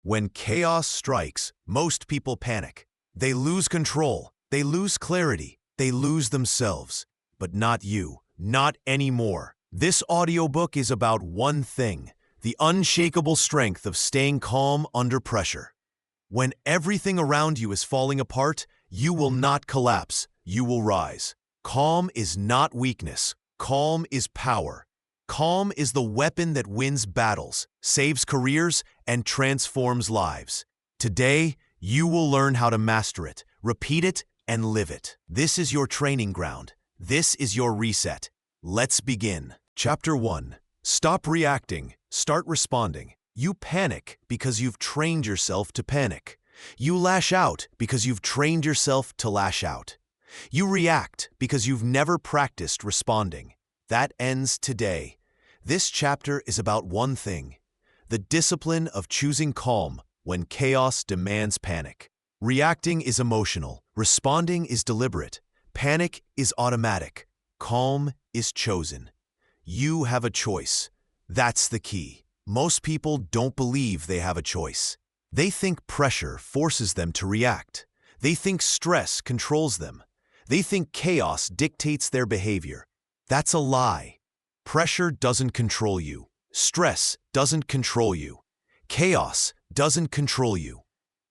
When chaos strikes, most people panic. They lose control, they lose clarity, they lose themselves. But not you, not anymore. This audiobook is about one thing: the unshakable strength of staying calm under pressure. When everything around you is falling apart, you will not collapse, you will rise. Calm is not weakness, calm is power. Calm is the weapon that wins battles, saves careers, and transforms lives. Today, you will learn how to master it, repeat it, and live it. This is your training ground. This is your reset. Let's begin. Chapter 1. Stop reacting, start responding. You panic because you've trained yourself to panic. You lash out because you've trained yourself to lash out. You react because you've never practiced responding. That ends today. This chapter is about one thing: the discipline of choosing calm when chaos demands panic. Reacting is emotional, responding is deliberate, panic is automatic, calm is chosen. You have a choice. That's the key. Most people don't believe they have a choice. They think pressure forces them to react. They think stress controls them. They think chaos dictates their behavior. That's a lie. Pressure doesn't control you. Stress doesn't control you. Chaos doesn't control you.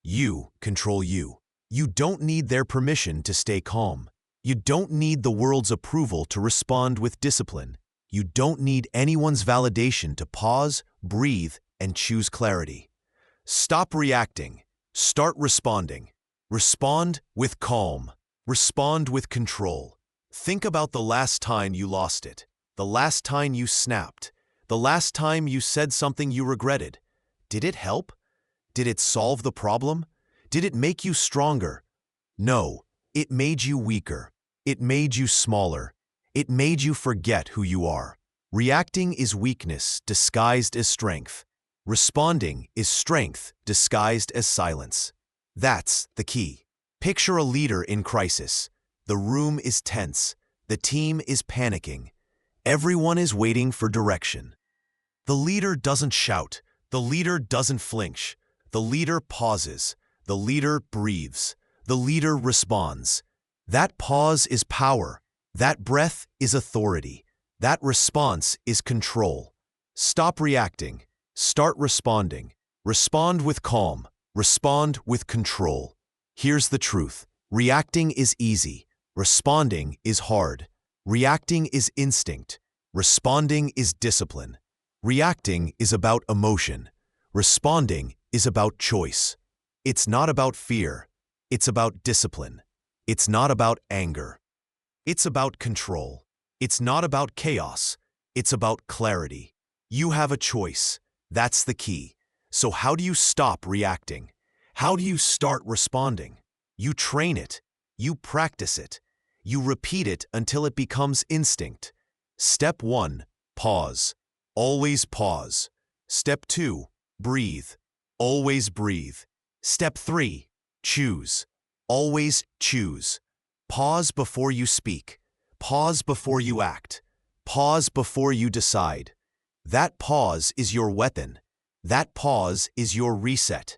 You control you. You don't need their permission to stay calm. You don't need the world's approval to respond with discipline. You don't need anyone's validation to pause, breathe, and choose clarity. Stop reacting. Start responding. Respond with calm. Respond with control. Think about the last time you lost it, the last time you snapped, the last time you said something you regretted. Did it help? Did it solve the problem? Did it make you stronger? No, it made you weaker. It made you smaller. It made you forget who you are. Reacting is weakness disguised as strength. Responding is strength disguised as silence. That's the key. Picture a leader in crisis. The room is tense. The team is panicking. Everyone is waiting for direction. The leader doesn't shout. The leader doesn't flinch. The leader pauses. The leader breathes. The leader responds. That pause is power. That breath is authority. That response is control. Stop reacting. Start responding. Respond with calm. Respond with control. Here's the truth. Reacting is easy. Responding is hard. Reacting is instinct. Responding is discipline. Reacting is about emotion. Responding is about choice. It's not about fear. It's about discipline. It's not about anger. It's about control. It's not about chaos. It's about clarity. You have a choice. That's the key. So how do you stop reacting? How do you start responding? You train it. You practice it. You repeat it until it becomes instinct. Step 1, pause. Always pause. Step 2, breathe. Always breathe. Step 3, choose. Always choose. Pause before you speak. Pause before you act. Pause before you decide. That pause is your weapon. That pause is your reset.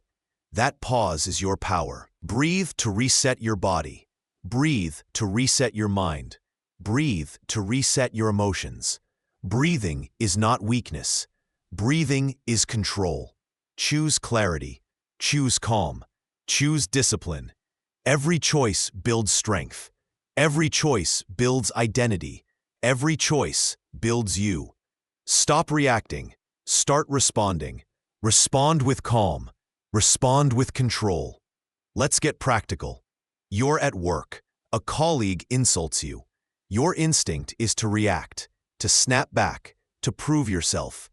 That pause is your power. Breathe to reset your body. Breathe to reset your mind. Breathe to reset your emotions. Breathing is not weakness. Breathing is control. Choose clarity. Choose calm. Choose discipline. Every choice builds strength. Every choice builds identity. Every choice builds you. Stop reacting. Start responding. Respond with calm. Respond with control. Let's get practical. You're at work. A colleague insults you. Your instinct is to react, to snap back, to prove yourself.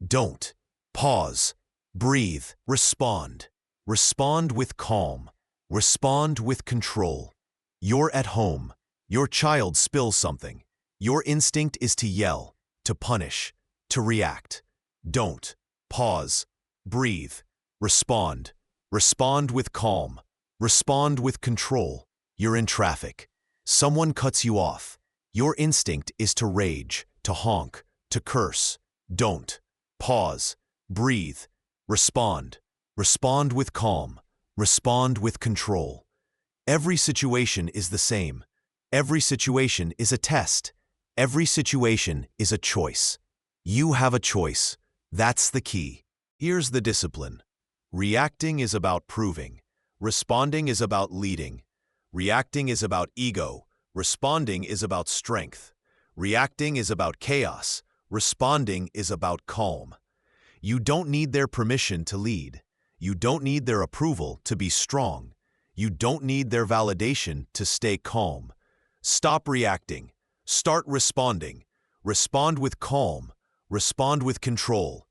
Don't. Pause. Breathe. Respond. Respond with calm. Respond with control. You're at home. Your child spills something. Your instinct is to yell, to punish, to react. Don't. Pause. Breathe. Respond. Respond with calm. Respond with control. You're in traffic. Someone cuts you off. Your instinct is to rage, to honk, to curse. Don't. Pause. Breathe. Respond. Respond with calm. Respond with control. Every situation is the same. Every situation is a test. Every situation is a choice. You have a choice. That's the key. Here's the discipline. Reacting is about proving. Responding is about leading. Reacting is about ego. Responding is about strength. Reacting is about chaos. Responding is about calm. You don't need their permission to lead. You don't need their approval to be strong. You don't need their validation to stay calm. Stop reacting. Start responding. Respond with calm. Respond with control.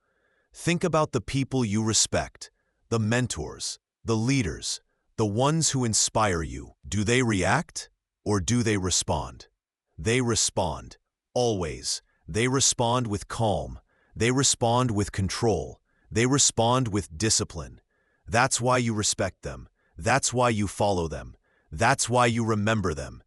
Think about the people you respect, the mentors, the leaders, the ones who inspire you. Do they react or do they respond? They respond, always. They respond with calm. They respond with control. They respond with discipline. That's why you respect them. That's why you follow them. That's why you remember them.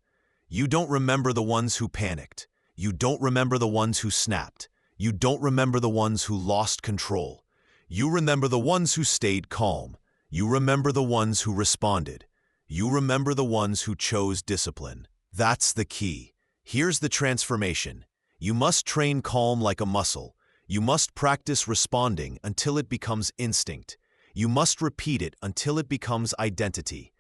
You don't remember the ones who panicked. You don't remember the ones who snapped. You don't remember the ones who lost control. You remember the ones who stayed calm. You remember the ones who responded. You remember the ones who chose discipline. That's the key. Here's the transformation. You must train calm like a muscle. You must practice responding until it becomes instinct. You must repeat it until it becomes identity.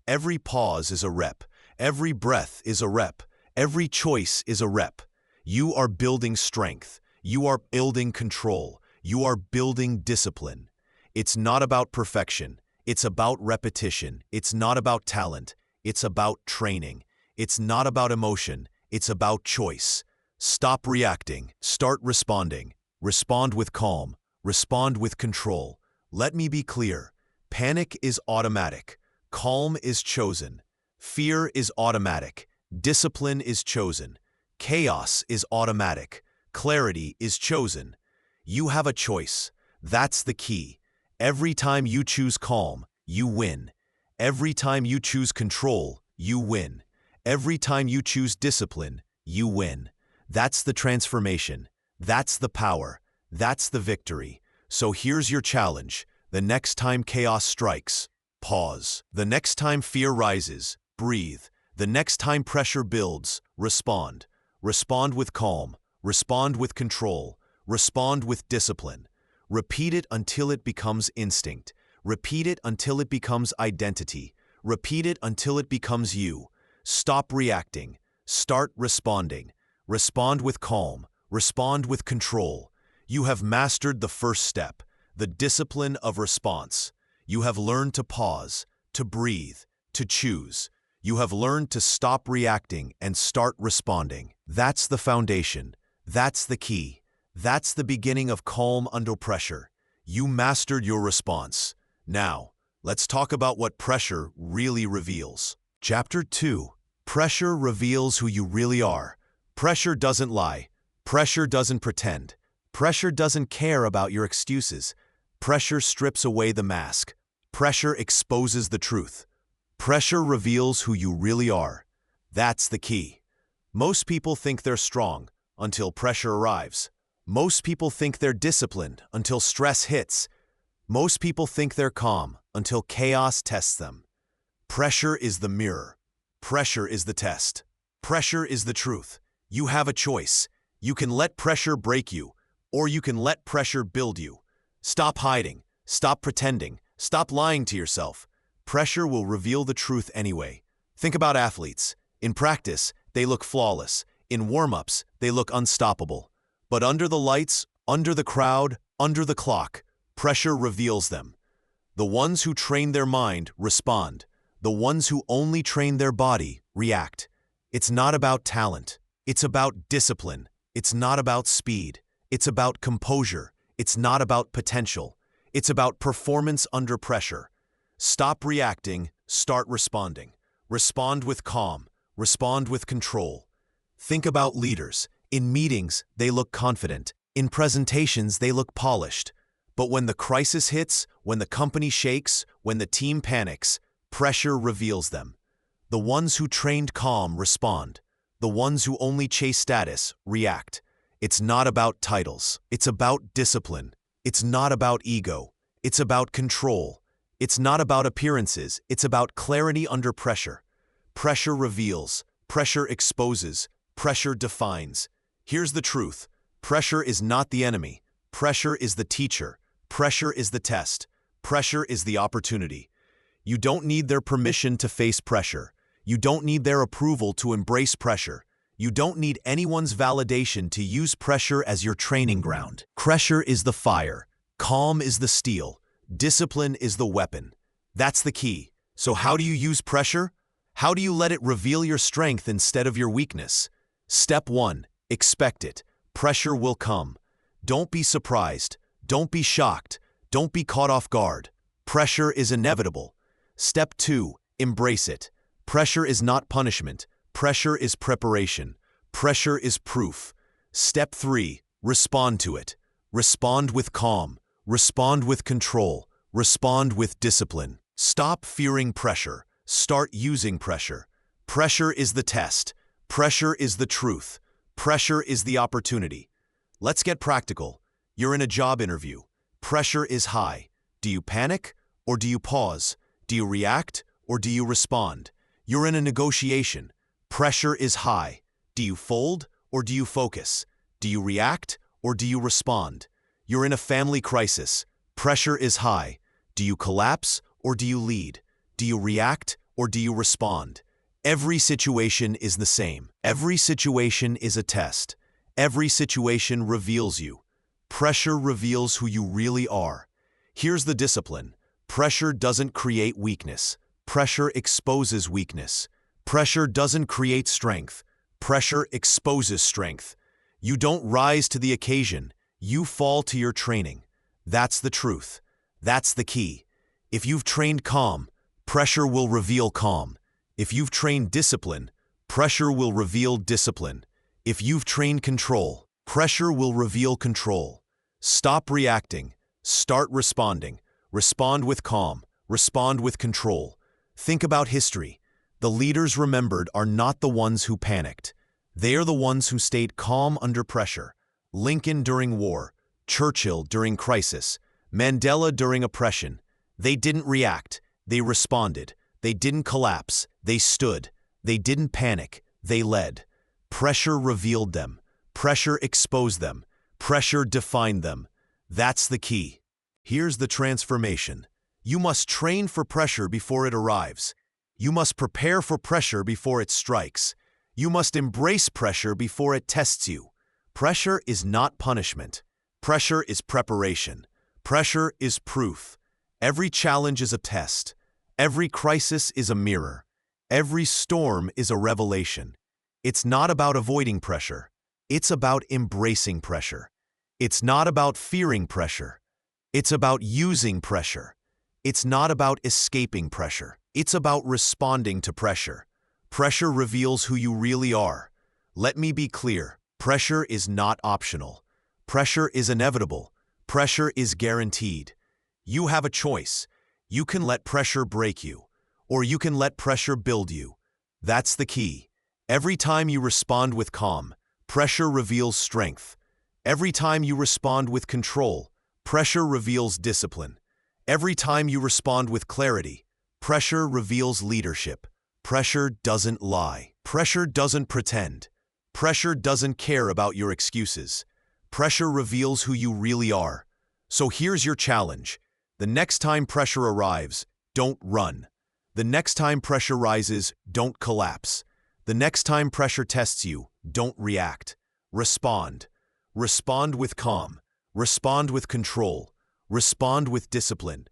Every pause is a rep. Every breath is a rep. Every choice is a rep. You are building strength. You are building control. You are building discipline. It's not about perfection. It's about repetition. It's not about talent. It's about training. It's not about emotion. It's about choice. Stop reacting. Start responding. Respond with calm. Respond with control. Let me be clear. Panic is automatic. Calm is chosen. Fear is automatic. Discipline is chosen. Chaos is automatic. Clarity is chosen. You have a choice. That's the key. Every time you choose calm, you win. Every time you choose control, you win. Every time you choose discipline, you win. That's the transformation. That's the power. That's the victory. So here's your challenge. The next time chaos strikes, pause. The next time fear rises, breathe. The next time pressure builds, respond. Respond with calm. Respond with control. Respond with discipline. Repeat it until it becomes instinct. Repeat it until it becomes identity. Repeat it until it becomes you. Stop reacting. Start responding. Respond with calm. Respond with control. You have mastered the first step, the discipline of response. You have learned to pause, to breathe, to choose. You have learned to stop reacting and start responding. That's the foundation. That's the key. That's the beginning of calm under pressure. You mastered your response. Now, let's talk about what pressure really reveals. Chapter 2. Pressure reveals who you really are. Pressure doesn't lie. Pressure doesn't pretend. Pressure doesn't care about your excuses. Pressure strips away the mask. Pressure exposes the truth. Pressure reveals who you really are. That's the key. Most people think they're strong until pressure arrives. Most people think they're disciplined until stress hits. Most people think they're calm until chaos tests them. Pressure is the mirror. Pressure is the test. Pressure is the truth. You have a choice. You can let pressure break you, or you can let pressure build you. Stop hiding. Stop pretending. Stop lying to yourself. Pressure will reveal the truth anyway. Think about athletes. In practice, they look flawless. In warm-ups, they look unstoppable. But under the lights, under the crowd, under the clock, pressure reveals them. The ones who train their mind respond. The ones who only train their body react. It's not about talent. It's about discipline. It's not about speed. It's about composure. It's not about potential. It's about performance under pressure. Stop reacting, start responding. Respond with calm. Respond with control. Think about leaders. In meetings, they look confident. In presentations, they look polished. But when the crisis hits, when the company shakes, when the team panics, pressure reveals them. The ones who trained calm respond. The ones who only chase status react. It's not about titles. It's about discipline. It's not about ego. It's about control. It's not about appearances, it's about clarity under pressure. Pressure reveals, pressure exposes, pressure defines. Here's the truth. Pressure is not the enemy. Pressure is the teacher. Pressure is the test. Pressure is the opportunity. You don't need their permission to face pressure. You don't need their approval to embrace pressure. You don't need anyone's validation to use pressure as your training ground. Pressure is the fire. Calm is the steel. Discipline is the weapon. That's the key. So how do you use pressure? How do you let it reveal your strength instead of your weakness? Step 1. Expect it. Pressure will come. Don't be surprised. Don't be shocked. Don't be caught off guard. Pressure is inevitable. Step 2. Embrace it. Pressure is not punishment. Pressure is preparation. Pressure is proof. Step 3. Respond to it. Respond with calm. Respond with control. Respond with discipline. Stop fearing pressure. Start using pressure. Pressure is the test. Pressure is the truth. Pressure is the opportunity. Let's get practical. You're in a job interview. Pressure is high. Do you panic or do you pause? Do you react or do you respond? You're in a negotiation. Pressure is high. Do you fold or do you focus? Do you react or do you respond? You're in a family crisis. Pressure is high. Do you collapse or do you lead? Do you react or do you respond? Every situation is the same. Every situation is a test. Every situation reveals you. Pressure reveals who you really are. Here's the discipline. Pressure doesn't create weakness. Pressure exposes weakness. Pressure doesn't create strength. Pressure exposes strength. You don't rise to the occasion. You fall to your training. That's the truth. That's the key. If you've trained calm, pressure will reveal calm. If you've trained discipline, pressure will reveal discipline. If you've trained control, pressure will reveal control. Stop reacting. Start responding. Respond with calm. Respond with control. Think about history. The leaders remembered are not the ones who panicked. They are the ones who stayed calm under pressure. Lincoln during war, Churchill during crisis, Mandela during oppression. They didn't react. They responded. They didn't collapse. They stood. They didn't panic. They led. Pressure revealed them. Pressure exposed them. Pressure defined them. That's the key. Here's the transformation. You must train for pressure before it arrives. You must prepare for pressure before it strikes. You must embrace pressure before it tests you. Pressure is not punishment. Pressure is preparation. Pressure is proof. Every challenge is a test. Every crisis is a mirror. Every storm is a revelation. It's not about avoiding pressure. It's about embracing pressure. It's not about fearing pressure. It's about using pressure. It's not about escaping pressure. It's about responding to pressure. Pressure reveals who you really are. Let me be clear. Pressure is not optional. Pressure is inevitable. Pressure is guaranteed. You have a choice. You can let pressure break you, or you can let pressure build you. That's the key. Every time you respond with calm, pressure reveals strength. Every time you respond with control, pressure reveals discipline. Every time you respond with clarity, pressure reveals leadership. Pressure doesn't lie. Pressure doesn't pretend. Pressure doesn't care about your excuses. Pressure reveals who you really are. So here's your challenge. The next time pressure arrives, don't run. The next time pressure rises, don't collapse. The next time pressure tests you, don't react. Respond. Respond with calm. Respond with control. Respond with discipline.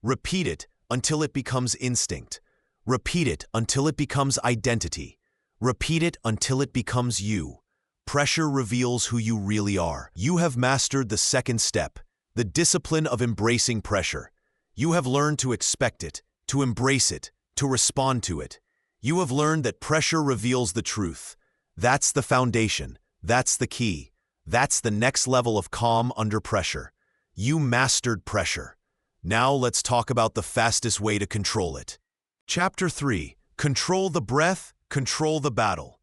Repeat it until it becomes instinct. Repeat it until it becomes identity. Repeat it until it becomes you. Pressure reveals who you really are. You have mastered the second step, the discipline of embracing pressure. You have learned to expect it, to embrace it, to respond to it. You have learned that pressure reveals the truth. That's the foundation. That's the key. That's the next level of calm under pressure. You mastered pressure. Now let's talk about the fastest way to control it. Chapter 3. Control the breath, control the battle.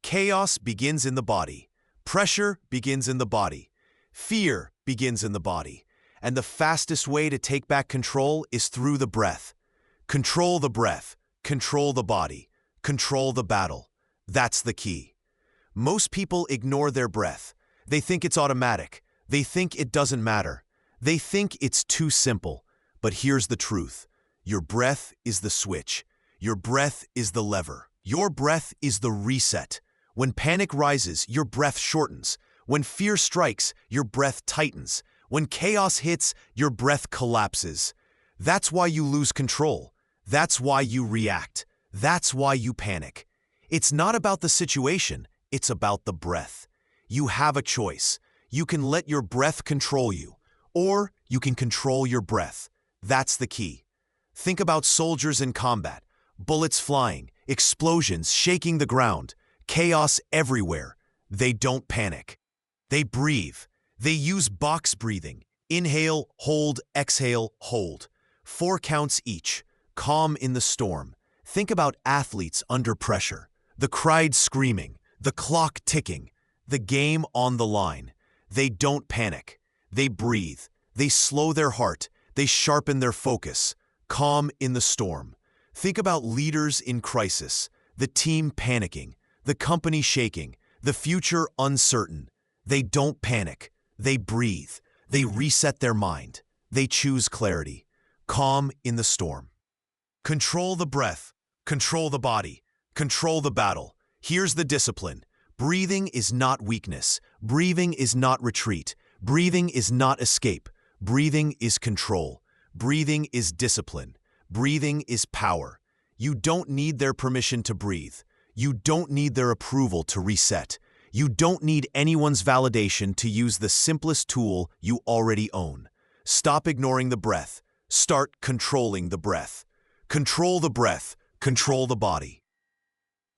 Chaos begins in the body. Pressure begins in the body. Fear begins in the body. And the fastest way to take back control is through the breath. Control the breath, control the body, control the battle. That's the key. Most people ignore their breath. They think it's automatic. They think it doesn't matter. They think it's too simple. But here's the truth. Your breath is the switch. Your breath is the lever. Your breath is the reset. When panic rises, your breath shortens. When fear strikes, your breath tightens. When chaos hits, your breath collapses. That's why you lose control. That's why you react. That's why you panic. It's not about the situation. It's about the breath. You have a choice. You can let your breath control you, or you can control your breath. That's the key. Think about soldiers in combat. Bullets flying, explosions shaking the ground, chaos everywhere. They don't panic. They breathe. They use box breathing. Inhale, hold, exhale, hold. 4 counts each. Calm in the storm. Think about athletes under pressure. The crowd screaming, the clock ticking, the game on the line. They don't panic. They breathe. They slow their heart. They sharpen their focus. Calm in the storm. Think about leaders in crisis, the team panicking, the company shaking, the future uncertain. They don't panic. They breathe. They reset their mind. They choose clarity. Calm in the storm. Control the breath. Control the body. Control the battle. Here's the discipline. Breathing is not weakness. Breathing is not retreat. Breathing is not escape. Breathing is control. Breathing is discipline. Breathing is power. You don't need their permission to breathe. You don't need their approval to reset. You don't need anyone's validation to use the simplest tool you already own. Stop ignoring the breath. Start controlling the breath. Control the breath. Control the body.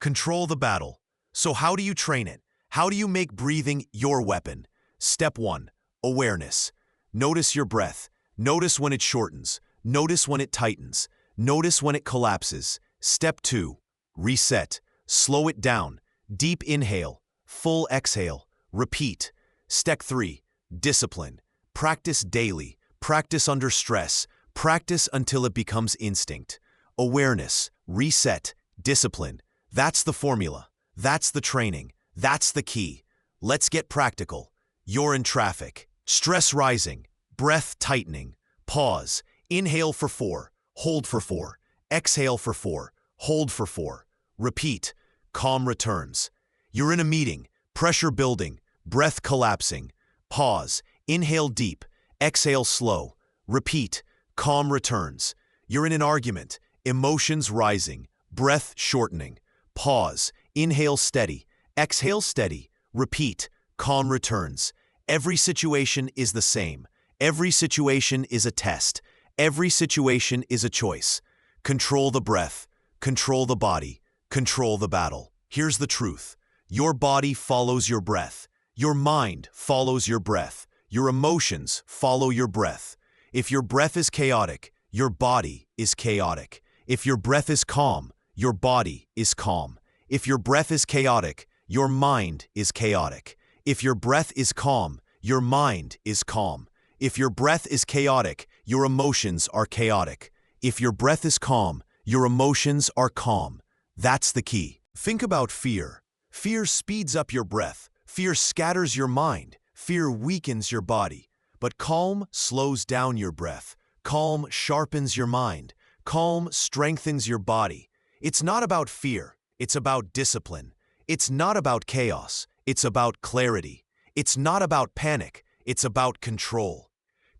Control the battle. So how do you train it? How do you make breathing your weapon? Step 1. Awareness. Notice your breath. Notice when it shortens. Notice when it tightens. Notice when it collapses. Step 2. Reset. Slow it down. Deep inhale. Full exhale. Repeat. Step 3. Discipline. Practice daily. Practice under stress. Practice until it becomes instinct. Awareness. Reset. Discipline. That's the formula. That's the training. That's the key. Let's get practical. You're in traffic. Stress rising. Breath tightening. Pause. Inhale for 4. Hold for 4. Exhale for 4. Hold for 4. Repeat. Calm returns. You're in a meeting. Pressure building. Breath collapsing. Pause. Inhale deep. Exhale slow. Repeat. Calm returns. You're in an argument. Emotions rising. Breath shortening. Pause. Inhale steady. Exhale steady. Repeat. Calm returns. Every situation is the same. Every situation is a test. Every situation is a choice. Control the breath. Control the body. Control the battle. Here's the truth. Your body follows your breath. Your mind follows your breath. Your emotions follow your breath. If your breath is chaotic, your body is chaotic. If your breath is calm, your body is calm. If your breath is chaotic, your mind is chaotic. If your breath is calm, your mind is calm. If your breath is chaotic, your emotions are chaotic. If your breath is calm, your emotions are calm. That's the key. Think about fear. Fear speeds up your breath. Fear scatters your mind. Fear weakens your body. But calm slows down your breath. Calm sharpens your mind. Calm strengthens your body. It's not about fear. It's about discipline. It's not about chaos. It's about clarity. It's not about panic. It's about control.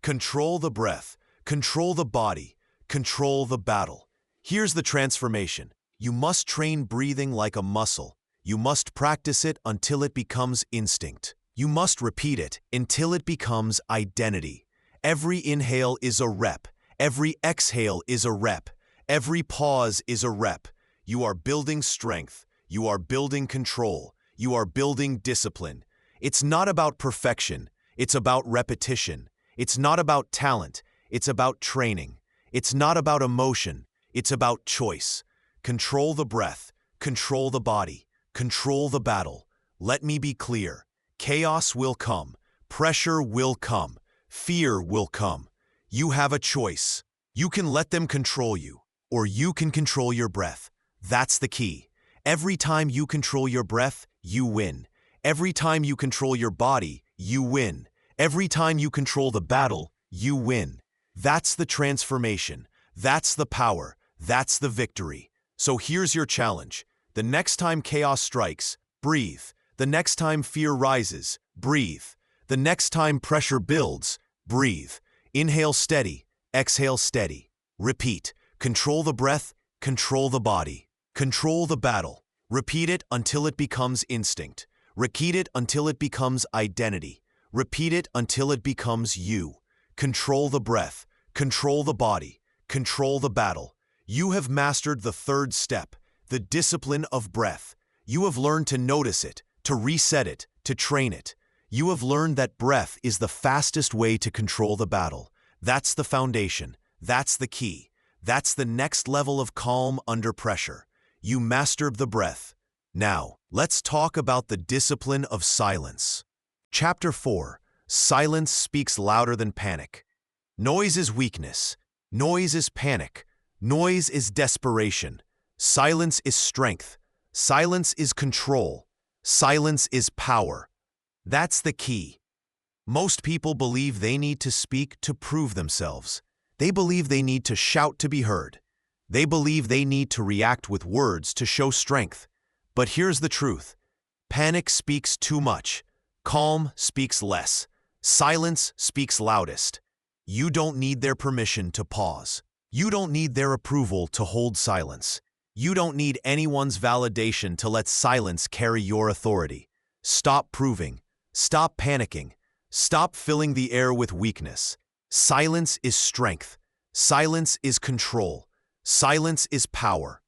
Control the breath. Control the body. Control the battle. Here's the transformation. You must train breathing like a muscle. You must practice it until it becomes instinct. You must repeat it until it becomes identity. Every inhale is a rep. Every exhale is a rep. Every pause is a rep. You are building strength. You are building control. You are building discipline. It's not about perfection. It's about repetition. It's not about talent. It's about training. It's not about emotion. It's about choice. Control the breath. Control the body. Control the battle. Let me be clear. Chaos will come. Pressure will come. fear will come. You have a choice. You can let them control you, or you can control your breath. That's the key. Every time you control your breath, you win. Every time you control your body, you win. Every time you control the battle, you win. That's the transformation. That's the power. That's the victory. So here's your challenge. The next time chaos strikes, breathe. The next time fear rises, breathe. The next time pressure builds, breathe. Inhale steady, exhale steady. Repeat. Control the breath, control the body. Control the battle. Repeat it until it becomes instinct. Repeat it until it becomes identity. Repeat it until it becomes you. Control the breath, control the body, control the battle. You have mastered the third step, the discipline of breath. You have learned to notice it, to reset it, to train it. You have learned that breath is the fastest way to control the battle. That's the foundation. That's the key. That's the next level of calm under pressure. You mastered the breath. Now, let's talk about the discipline of silence. Chapter 4. Silence speaks louder than panic. Noise is weakness. Noise is panic. Noise is desperation. Silence is strength. Silence is control. Silence is power. That's the key. Most people believe they need to speak to prove themselves. They believe they need to shout to be heard. They believe they need to react with words to show strength. But here's the truth. Panic speaks too much. Calm speaks less. Silence speaks loudest. You don't need their permission to pause. You don't need their approval to hold silence. You don't need anyone's validation to let silence carry your authority. Stop proving. Stop panicking. Stop filling the air with weakness. Silence is strength. Silence is control. Silence is power.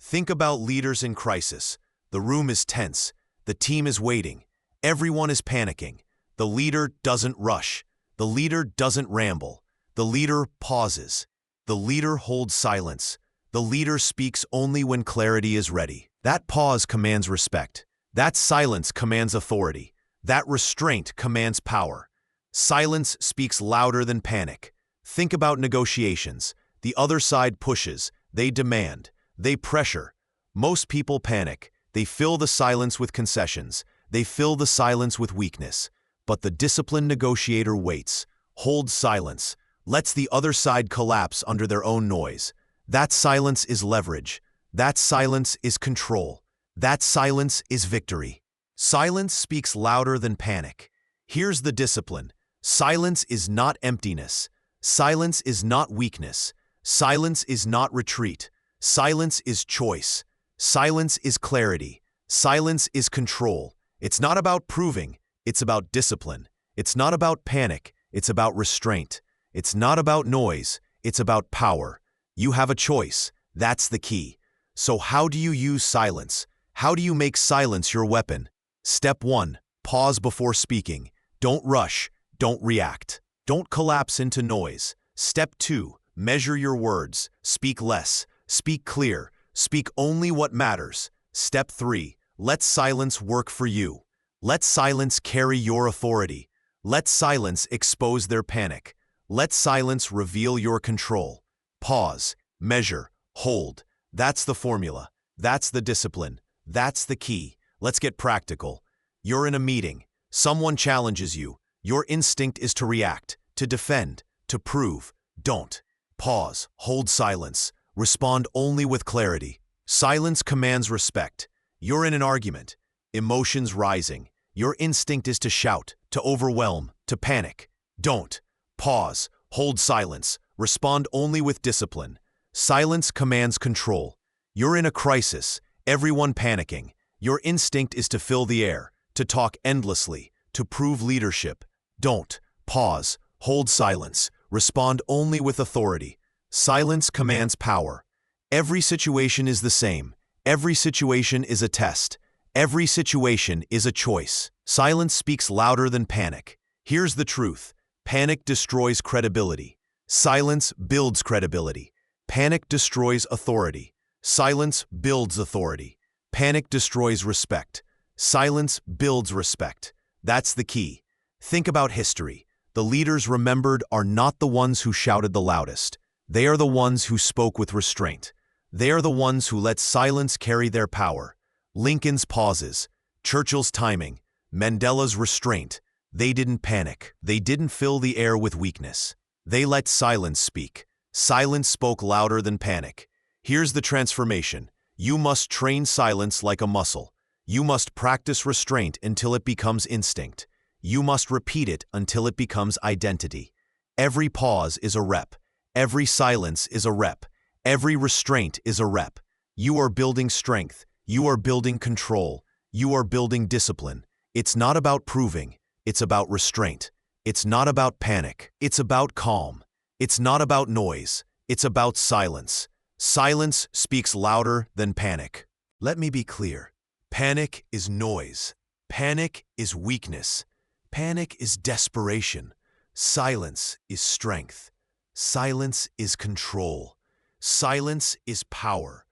Think about leaders in crisis. The room is tense. The team is waiting. Everyone is panicking. The leader doesn't rush. The leader doesn't ramble. The leader pauses. The leader holds silence. The leader speaks only when clarity is ready. That pause commands respect. That silence commands authority. That restraint commands power. Silence speaks louder than panic. Think about negotiations. The other side pushes. They demand. They pressure. Most people panic. They fill the silence with concessions. They fill the silence with weakness. But the disciplined negotiator waits, holds silence, lets the other side collapse under their own noise. That silence is leverage. That silence is control. That silence is victory. Silence speaks louder than panic. Here's the discipline. Silence is not emptiness. Silence is not weakness. Silence is not retreat. Silence is choice. Silence is clarity. Silence is control. It's not about proving. It's about discipline. It's not about panic. It's about restraint. It's not about noise. It's about power. You have a choice. That's the key. So how do you use silence? How do you make silence your weapon? Step 1. Pause before speaking. Don't rush. Don't react. Don't collapse into noise. Step 2. Measure your words. Speak less. Speak clear. Speak only what matters. Step 3. Let silence work for you. Let silence carry your authority. Let silence expose their panic. Let silence reveal your control. Pause, measure, hold. That's the formula. That's the discipline. That's the key. Let's get practical. You're in a meeting. Someone challenges you. Your instinct is to react, to defend, to prove. Don't. Pause, hold silence. Respond only with clarity. Silence commands respect. You're in an argument. Emotions rising. Your instinct is to shout, to overwhelm, to panic. Don't. Pause. Hold silence. Respond only with discipline. Silence commands control. You're in a crisis. Everyone panicking. Your instinct is to fill the air, to talk endlessly, to prove leadership. Don't. Pause. Hold silence. Respond only with authority. Silence commands power. Every situation is the same. Every situation is a test. Every situation is a choice. Silence speaks louder than panic. Here's the truth. Panic destroys credibility. Silence builds credibility. Panic destroys authority. Silence builds authority. Panic destroys respect. Silence builds respect. That's the key. Think about history. The leaders remembered are not the ones who shouted the loudest. They are the ones who spoke with restraint. They are the ones who let silence carry their power. Lincoln's pauses, Churchill's timing, Mandela's restraint. They didn't panic. They didn't fill the air with weakness. They let silence speak. Silence spoke louder than panic. Here's the transformation. You must train silence like a muscle. You must practice restraint until it becomes instinct. You must repeat it until it becomes identity. Every pause is a rep. Every silence is a rep. Every restraint is a rep. You are building strength. You are building control. You are building discipline. It's not about proving. It's about restraint. It's not about panic. It's about calm. It's not about noise. It's about silence. Silence speaks louder than panic. Let me be clear. Panic is noise. Panic is weakness. Panic is desperation. Silence is strength. Silence is control. Silence is power.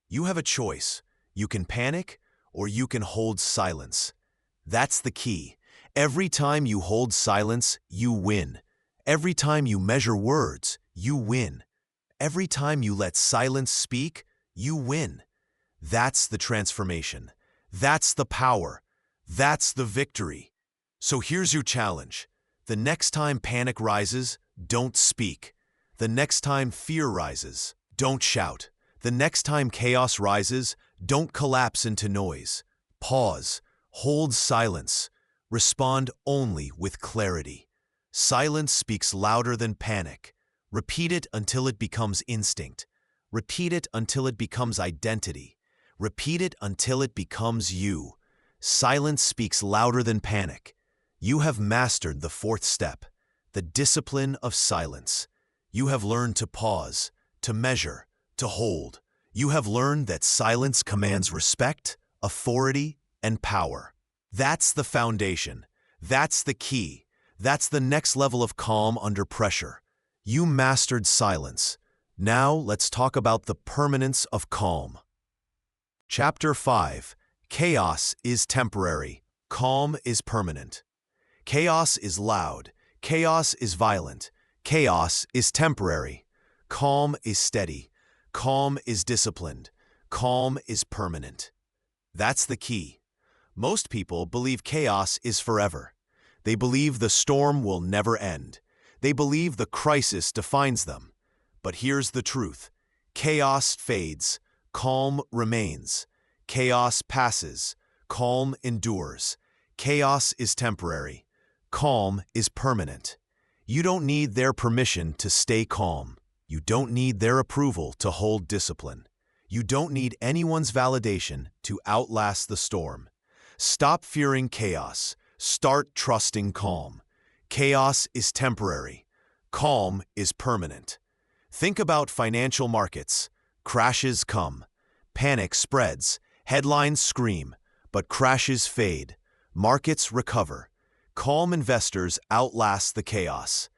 You have a choice. You can panic or you can hold silence. That's the key. Every time you hold silence, you win. Every time you measure words, you win. Every time you let silence speak, you win. That's the transformation. That's the power. That's the victory. So here's your challenge. The next time panic rises, don't speak. The next time fear rises, don't shout. The next time chaos rises, don't collapse into noise. Pause. Hold silence. Respond only with clarity. Silence speaks louder than panic. Repeat it until it becomes instinct. Repeat it until it becomes identity. Repeat it until it becomes you. Silence speaks louder than panic. You have mastered the fourth step, the discipline of silence. You have learned to pause, to measure, to hold. You have learned that silence commands respect, authority, and power. That's the foundation. That's the key. That's the next level of calm under pressure. You mastered silence. Now let's talk about the permanence of calm. Chapter 5. Chaos is temporary. Calm is permanent. Chaos is loud. Chaos is violent. Chaos is temporary. Calm is steady. Calm is disciplined. Calm is permanent. That's the key. Most people believe chaos is forever. They believe the storm will never end. They believe the crisis defines them. But here's the truth. Chaos fades. Calm remains. Chaos passes. Calm endures. Chaos is temporary. Calm is permanent. You don't need their permission to stay calm. You don't need their approval to hold discipline. You don't need anyone's validation to outlast the storm. Stop fearing chaos. Start trusting calm. Chaos is temporary. Calm is permanent. Think about financial markets. Crashes come. Panic spreads. Headlines scream. But crashes fade. Markets recover. Calm investors outlast the chaos.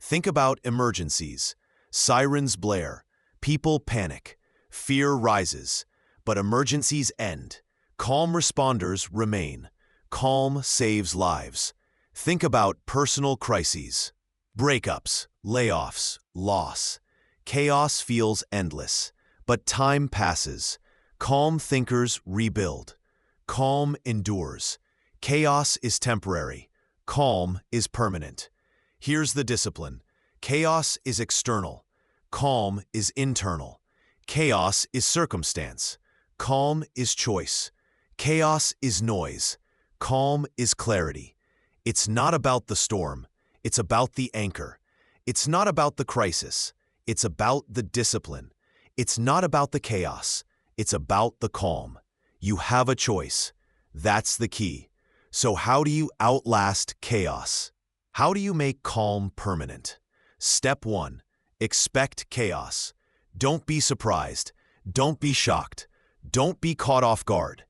Think about emergencies. Sirens blare. People panic. Fear rises. But emergencies end. Calm responders remain. Calm saves lives. Think about personal crises. Breakups, layoffs, loss. Chaos feels endless. But time passes. Calm thinkers rebuild. Calm endures. Chaos is temporary. Calm is permanent. Here's the discipline. Chaos is external. Calm is internal. Chaos is circumstance. Calm is choice. Chaos is noise. Calm is clarity. It's not about the storm. It's about the anchor. It's not about the crisis. It's about the discipline. It's not about the chaos. It's about the calm. You have a choice. That's the key. So how do you outlast chaos? How do you make calm permanent? Step 1. Expect chaos. Don't be surprised. Don't be shocked. Don't be caught off guard.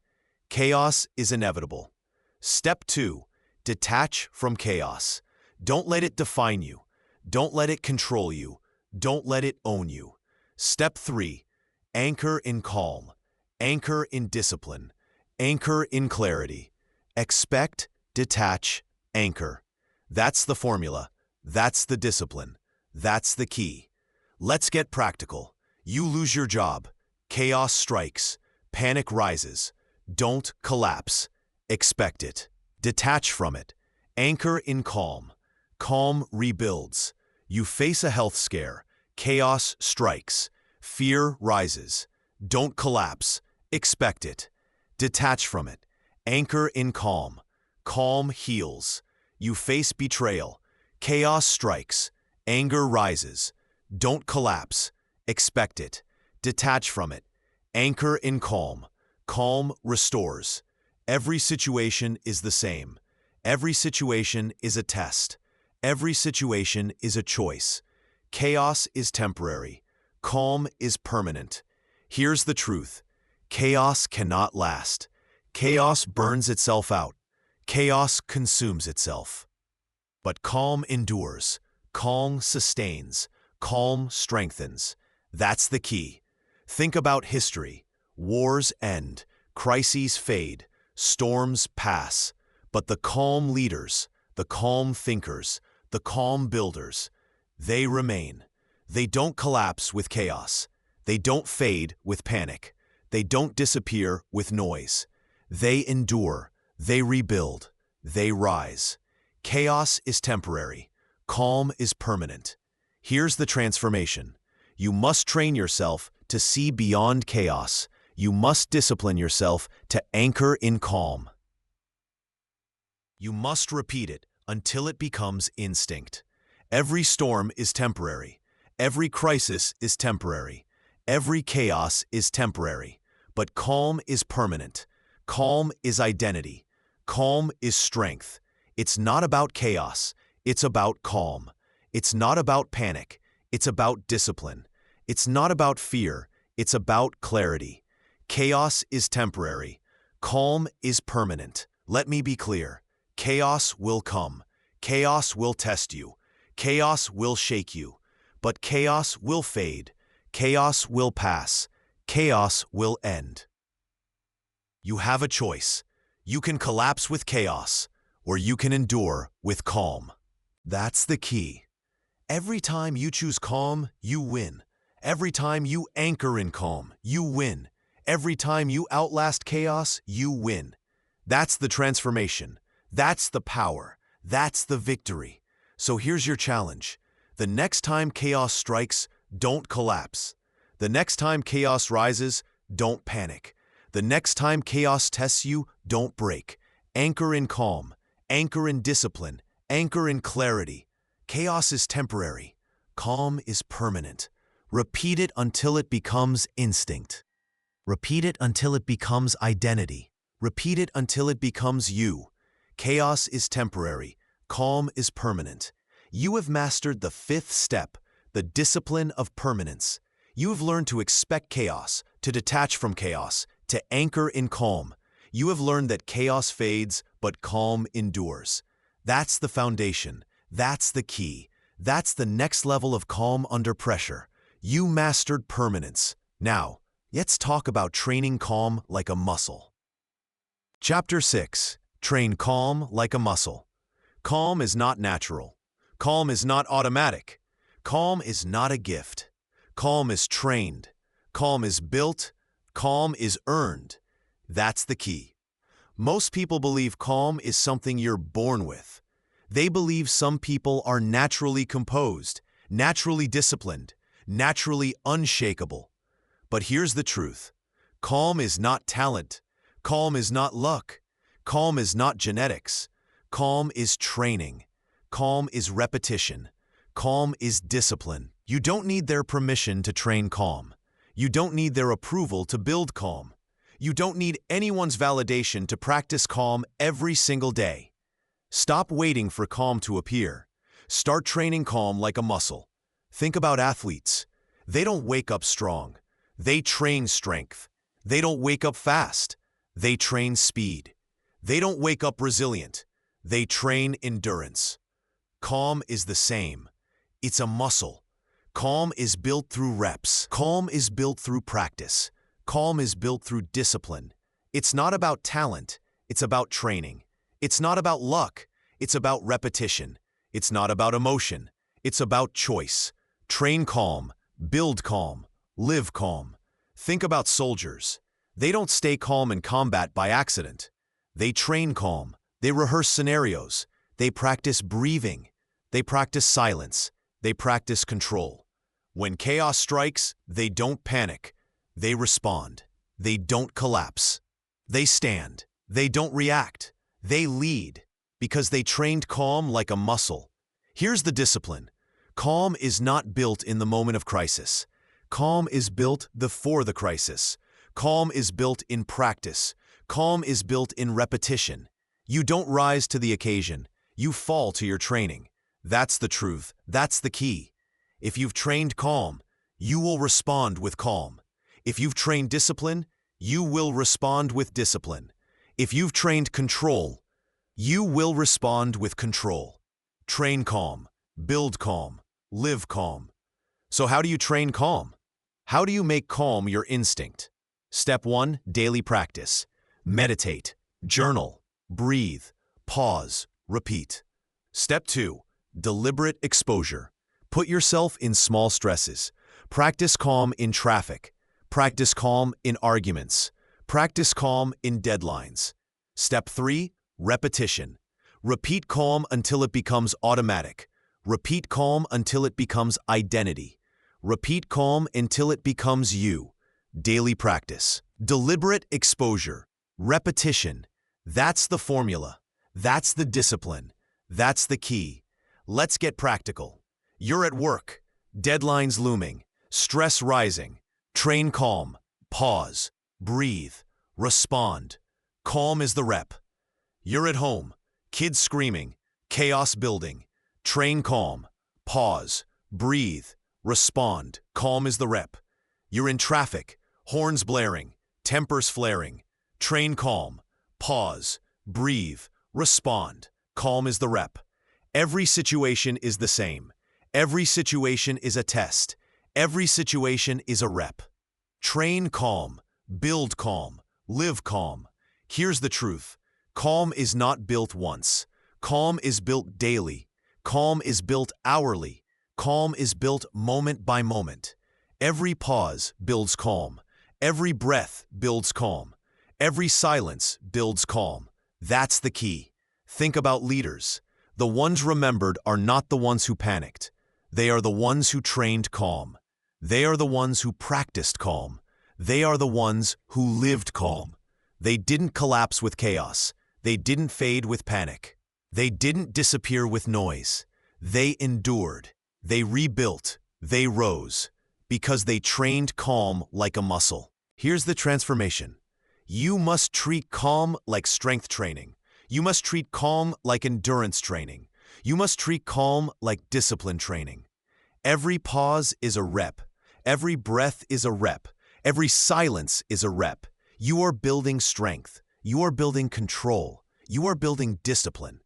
Chaos is inevitable. Step 2. Detach from chaos. Don't let it define you. Don't let it control you. Don't let it own you. Step 3. Anchor in calm. Anchor in discipline. Anchor in clarity. Expect, detach, anchor. That's the formula. That's the discipline. That's the key. Let's get practical. You lose your job. Chaos strikes. Panic rises. Don't collapse. Expect it. Detach from it. Anchor in calm. Calm rebuilds. You face a health scare. Chaos strikes. Fear rises. Don't collapse. Expect it. Detach from it. Anchor in calm. Calm heals. You face betrayal. Chaos strikes. Anger rises. Don't collapse. Expect it. Detach from it. Anchor in calm. Calm restores. Every situation is the same. Every situation is a test. Every situation is a choice. Chaos is temporary. Calm is permanent. Here's the truth. Chaos cannot last. Chaos burns itself out. Chaos consumes itself. But calm endures. Calm sustains. Calm strengthens. That's the key. Think about history. Wars end. Crises fade. Storms pass. But the calm leaders, the calm thinkers, the calm builders, they remain. They don't collapse with chaos. They don't fade with panic. They don't disappear with noise. They endure. They rebuild. They rise. Chaos is temporary. Calm is permanent. Here's the transformation. You must train yourself to see beyond chaos. You must discipline yourself to anchor in calm. You must repeat it until it becomes instinct. Every storm is temporary. Every crisis is temporary. Every chaos is temporary. But calm is permanent. Calm is identity. Calm is strength. It's not about chaos. It's about calm. It's not about panic. It's about discipline. It's not about fear. It's about clarity. Chaos is temporary. Calm is permanent. Let me be clear. Chaos will come. Chaos will test you. Chaos will shake you. But chaos will fade. Chaos will pass. Chaos will end. You have a choice. You can collapse with chaos, or you can endure with calm. That's the key. Every time you choose calm, you win. Every time you anchor in calm, you win. Every time you outlast chaos, you win. That's the transformation. That's the power. That's the victory. So here's your challenge. The next time chaos strikes, don't collapse. The next time chaos rises, don't panic. The next time chaos tests you, don't break. Anchor in calm. Anchor in discipline. Anchor in clarity. Chaos is temporary. Calm is permanent. Repeat it until it becomes instinct. Repeat it until it becomes identity. Repeat it until it becomes you. Chaos is temporary. Calm is permanent. You have mastered the fifth step, the discipline of permanence. You have learned to expect chaos, to detach from chaos, to anchor in calm. You have learned that chaos fades, but calm endures. That's the foundation. That's the key. That's the next level of calm under pressure. You mastered permanence. Now, let's talk about training calm like a muscle. Chapter 6. Train calm like a muscle. Calm is not natural. Calm is not automatic. Calm is not a gift. Calm is trained. Calm is built. Calm is earned. That's the key. Most people believe calm is something you're born with. They believe some people are naturally composed, naturally disciplined, naturally unshakable. But here's the truth. Calm is not talent. Calm is not luck. Calm is not genetics. Calm is training. Calm is repetition. Calm is discipline. You don't need their permission to train calm. You don't need their approval to build calm. You don't need anyone's validation to practice calm every single day. Stop waiting for calm to appear. Start training calm like a muscle. Think about athletes. They don't wake up strong. They train strength. They don't wake up fast. They train speed. They don't wake up resilient. They train endurance. Calm is the same. It's a muscle. Calm is built through reps. Calm is built through practice. Calm is built through discipline. It's not about talent. It's about training. It's not about luck. It's about repetition. It's not about emotion. It's about choice. Train calm, build calm, live calm. Think about soldiers. They don't stay calm in combat by accident. They train calm. They rehearse scenarios. They practice breathing. They practice silence. They practice control. When chaos strikes, they don't panic. They respond. They don't collapse. They stand. They don't react. They lead because they trained calm like a muscle. Here's the discipline. Calm is not built in the moment of crisis. Calm is built before the crisis. Calm is built in practice. Calm is built in repetition. You don't rise to the occasion. You fall to your training. That's the truth. That's the key. If you've trained calm, you will respond with calm. If you've trained discipline, you will respond with discipline. If you've trained control, you will respond with control. Train calm, build calm, live calm. So how do you train calm? How do you make calm your instinct? Step 1, daily practice. Meditate, journal, breathe, pause, repeat. Step 2, deliberate exposure. Put yourself in small stresses. Practice calm in traffic. Practice calm in arguments. Practice calm in deadlines. Step 3, repetition. Repeat calm until it becomes automatic. Repeat calm until it becomes identity. Repeat calm until it becomes you. Daily practice. Deliberate exposure. Repetition. That's the formula. That's the discipline. That's the key. Let's get practical. You're at work. Deadlines looming. Stress rising. Train calm. Pause. Breathe. Respond. Calm is the rep. You're at home. Kids screaming. Chaos building. Train calm. Pause. Breathe. Respond. Calm is the rep. You're in traffic. Horns blaring. Tempers flaring. Train calm. Pause. Breathe. Respond. Calm is the rep. Every situation is the same. Every situation is a test. Every situation is a rep. Train calm. Build calm. Live calm. Here's the truth. Calm is not built once. Calm is built daily. Calm is built hourly. Calm is built moment by moment. Every pause builds calm. Every breath builds calm. Every silence builds calm. That's the key. Think about leaders. The ones remembered are not the ones who panicked. They are the ones who trained calm. They are the ones who practiced calm. They are the ones who lived calm. They didn't collapse with chaos. They didn't fade with panic. They didn't disappear with noise. They endured. They rebuilt. They rose. Because they trained calm like a muscle. Here's the transformation. You must treat calm like strength training. You must treat calm like endurance training. You must treat calm like discipline training. Every pause is a rep. Every breath is a rep. Every silence is a rep. You are building strength. You are building control. You are building discipline.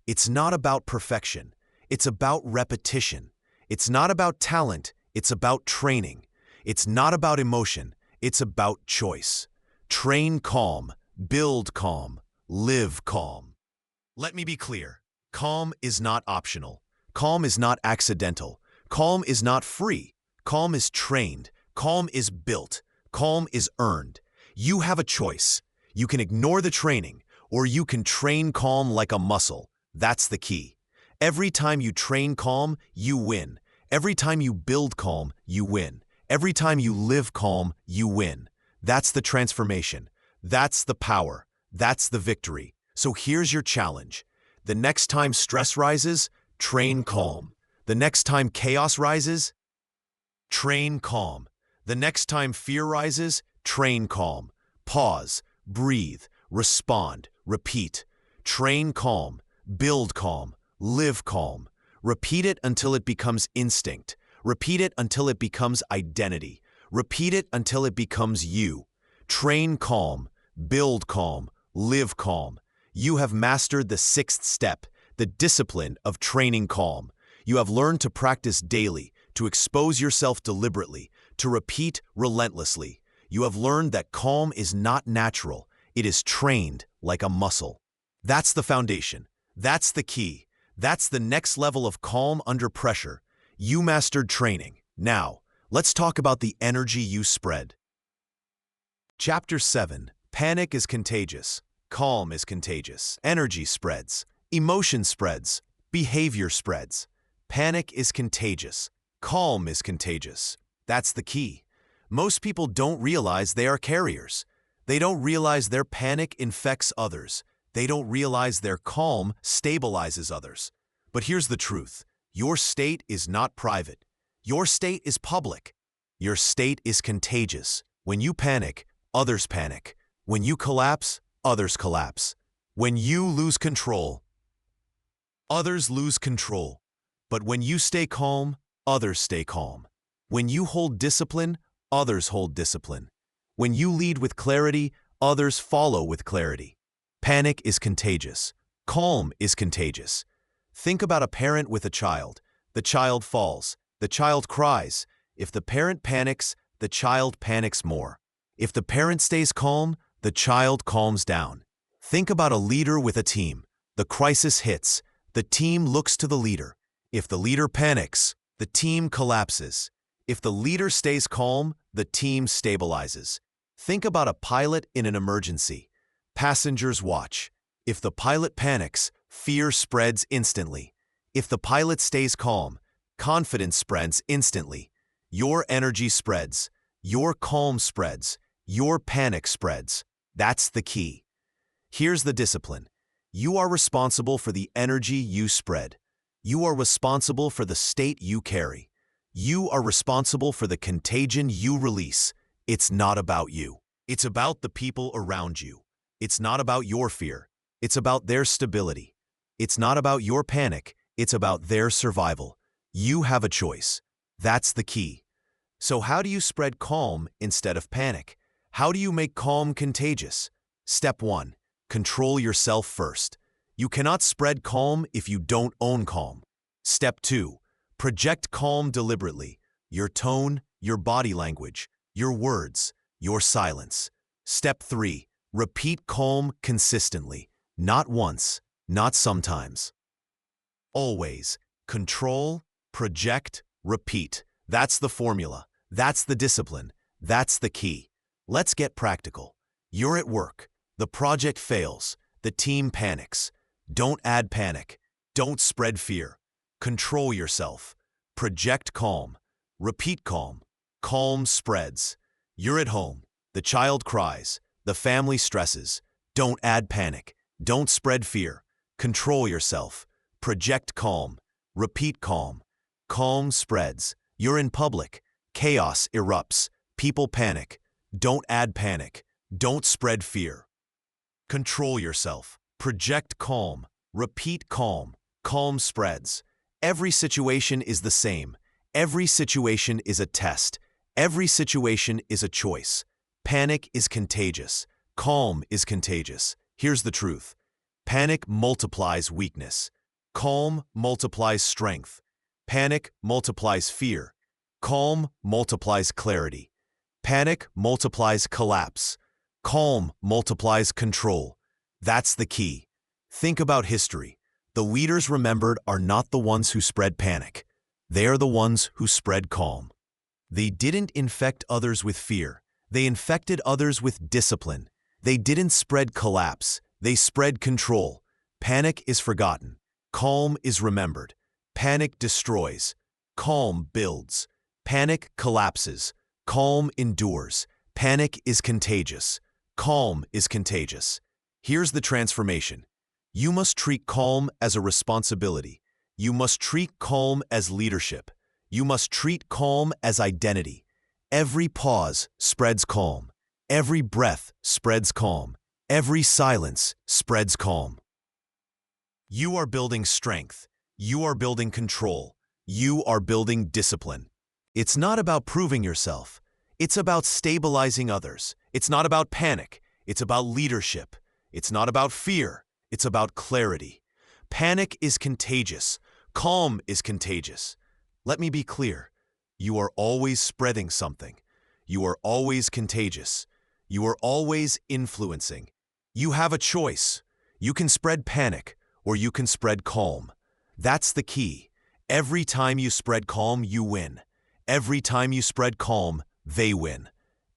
It's not about perfection. It's about repetition. It's not about talent. It's about training. It's not about emotion. It's about choice. Train calm. Build calm. Live calm. Let me be clear. Calm is not optional. Calm is not accidental. Calm is not free. Calm is trained. Calm is built. Calm is earned. You have a choice. You can ignore the training, or you can train calm like a muscle. That's the key. Every time you train calm, you win. Every time you build calm, you win. Every time you live calm, you win. That's the transformation. That's the power. That's the victory. So here's your challenge. The next time stress rises, train calm. The next time chaos rises, train calm. The next time fear rises, train calm. Pause, breathe, respond, repeat. Train calm, build calm, live calm. Repeat it until it becomes instinct. Repeat it until it becomes identity. Repeat it until it becomes you. Train calm, build calm, live calm. You have mastered the sixth step, the discipline of training calm. You have learned to practice daily, to expose yourself deliberately, to repeat relentlessly. You have learned that calm is not natural. It is trained like a muscle. That's the foundation. That's the key. That's the next level of calm under pressure. You mastered training. Now, let's talk about the energy you spread. Chapter 7. Panic is contagious. Calm is contagious. Energy spreads. Emotion spreads. Behavior spreads. Panic is contagious. Calm is contagious. That's the key. Most people don't realize they are carriers. They don't realize their panic infects others. They don't realize their calm stabilizes others. But here's the truth. Your state is not private. Your state is public. Your state is contagious. When you panic, others panic. When you collapse, others collapse. When you lose control, others lose control. But when you stay calm, others stay calm. When you hold discipline, others hold discipline. When you lead with clarity, others follow with clarity. Panic is contagious. Calm is contagious. Think about a parent with a child. The child falls. The child cries. If the parent panics, the child panics more. If the parent stays calm, the child calms down. Think about a leader with a team. The crisis hits. The team looks to the leader. If the leader panics, the team collapses. If the leader stays calm, the team stabilizes. Think about a pilot in an emergency. Passengers watch. If the pilot panics, fear spreads instantly. If the pilot stays calm, confidence spreads instantly. Your energy spreads. Your calm spreads. Your panic spreads. That's the key. Here's the discipline. You are responsible for the energy you spread. You are responsible for the state you carry. You are responsible for the contagion you release. It's not about you. It's about the people around you. It's not about your fear. It's about their stability. It's not about your panic. It's about their survival. You have a choice. That's the key. So how do you spread calm instead of panic? How do you make calm contagious? Step 1. Control yourself first. You cannot spread calm if you don't own calm. Step 2. Project calm deliberately. Your tone, your body language, your words, your silence. Step 3. Repeat calm consistently. Not once, not sometimes. Always. Control, project, repeat. That's the formula. That's the discipline. That's the key. Let's get practical. You're at work. The project fails. The team panics. Don't add panic. Don't spread fear. Control yourself. Project calm. Repeat calm. Calm spreads. You're at home. The child cries. The family stresses. Don't add panic. Don't spread fear. Control yourself. Project calm. Repeat calm. Calm spreads. You're in public. Chaos erupts. People panic. Don't add panic. Don't spread fear. Control yourself. Project calm. Repeat calm. Calm spreads. Every situation is the same. Every situation is a test. Every situation is a choice. Panic is contagious. Calm is contagious. Here's the truth. Panic multiplies weakness. Calm multiplies strength. Panic multiplies fear. Calm multiplies clarity. Panic multiplies collapse. Calm multiplies control. That's the key. Think about history. The leaders remembered are not the ones who spread panic. They are the ones who spread calm. They didn't infect others with fear. They infected others with discipline. They didn't spread collapse. They spread control. Panic is forgotten. Calm is remembered. Panic destroys. Calm builds. Panic collapses. Calm endures. Panic is contagious. Calm is contagious. Here's the transformation. You must treat calm as a responsibility. You must treat calm as leadership. You must treat calm as identity. Every pause spreads calm. Every breath spreads calm. Every silence spreads calm. You are building strength. You are building control. You are building discipline. It's not about proving yourself. It's about stabilizing others. It's not about panic. It's about leadership. It's not about fear. It's about clarity. Panic is contagious. Calm is contagious. Let me be clear. You are always spreading something. You are always contagious. You are always influencing. You have a choice. You can spread panic, or you can spread calm. That's the key. Every time you spread calm, you win. Every time you spread calm, they win.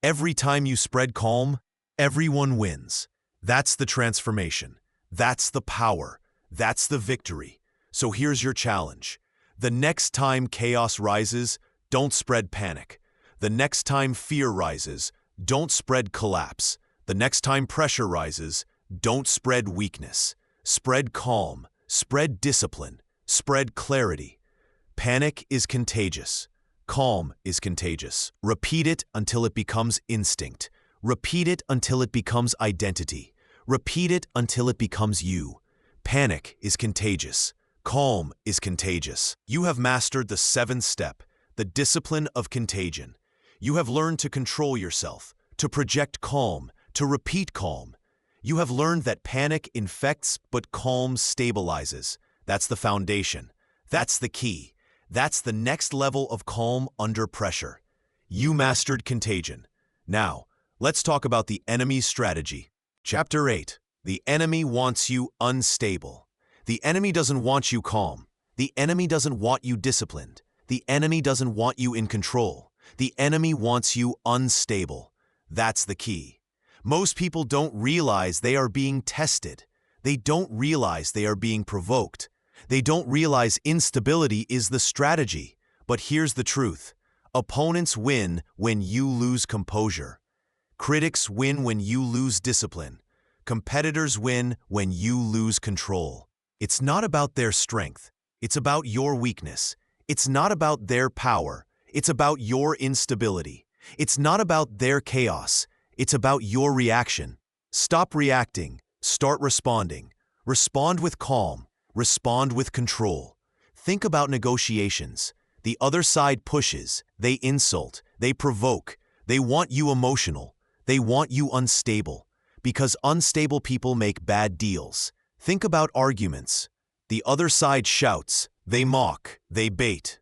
Every time you spread calm, everyone wins. That's the transformation. That's the power. That's the victory. So here's your challenge. The next time chaos rises, don't spread panic. The next time fear rises, don't spread collapse. The next time pressure rises, don't spread weakness. Spread calm. Spread discipline. Spread clarity. Panic is contagious. Calm is contagious. Repeat it until it becomes instinct. Repeat it until it becomes identity. Repeat it until it becomes you. Panic is contagious. Calm is contagious. You have mastered the 7th step, the discipline of contagion. You have learned to control yourself, to project calm, to repeat calm. You have learned that panic infects, but calm stabilizes. That's the foundation. That's the key. That's the next level of calm under pressure. You mastered contagion. Now, let's talk about the enemy's strategy. Chapter 8. The enemy wants you unstable. The enemy doesn't want you calm. The enemy doesn't want you disciplined. The enemy doesn't want you in control. The enemy wants you unstable. That's the key. Most people don't realize they are being tested. They don't realize they are being provoked. They don't realize instability is the strategy. But here's the truth. Opponents win when you lose composure. Critics win when you lose discipline. Competitors win when you lose control. It's not about their strength. It's about your weakness. It's not about their power. It's about your instability. It's not about their chaos. It's about your reaction. Stop reacting. Start responding. Respond with calm. Respond with control. Think about negotiations. The other side pushes. They insult. They provoke. They want you emotional. They want you unstable. Because unstable people make bad deals. Think about arguments. The other side shouts. They mock. They bait.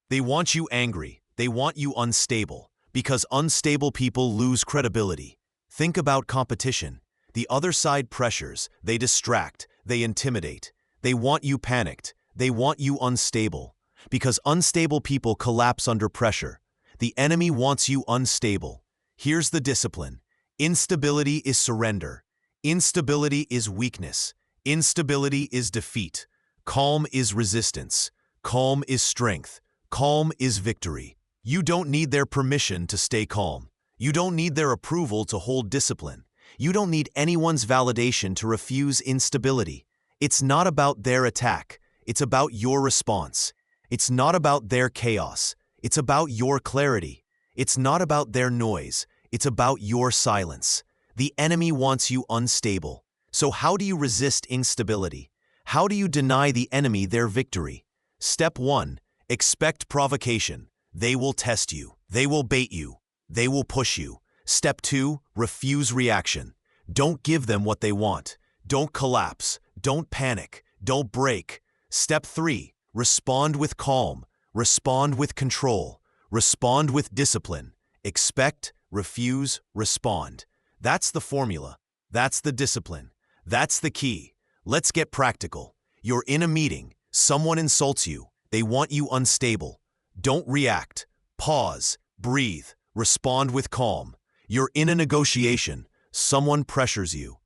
They want you angry. They want you unstable. Because unstable people lose credibility. Think about competition. The other side pressures. They distract. They intimidate. They want you panicked. They want you unstable. Because unstable people collapse under pressure. The enemy wants you unstable. Here's the discipline. Instability is surrender. Instability is weakness. Instability is defeat. Calm is resistance. Calm is strength. Calm is victory. You don't need their permission to stay calm. You don't need their approval to hold discipline. You don't need anyone's validation to refuse instability. It's not about their attack. It's about your response. It's not about their chaos. It's about your clarity. It's not about their noise. It's about your silence. The enemy wants you unstable. So how do you resist instability? How do you deny the enemy their victory? Step 1. Expect provocation. They will test you. They will bait you. They will push you. Step 2. Refuse reaction. Don't give them what they want. Don't collapse. Don't panic. Don't break. Step 3. Respond with calm. Respond with control. Respond with discipline. Expect, refuse, respond. That's the formula. That's the discipline. That's the key. Let's get practical. You're in a meeting. Someone insults you. They want you unstable. Don't react. Pause. Breathe. Respond with calm. You're in a negotiation. Someone pressures you.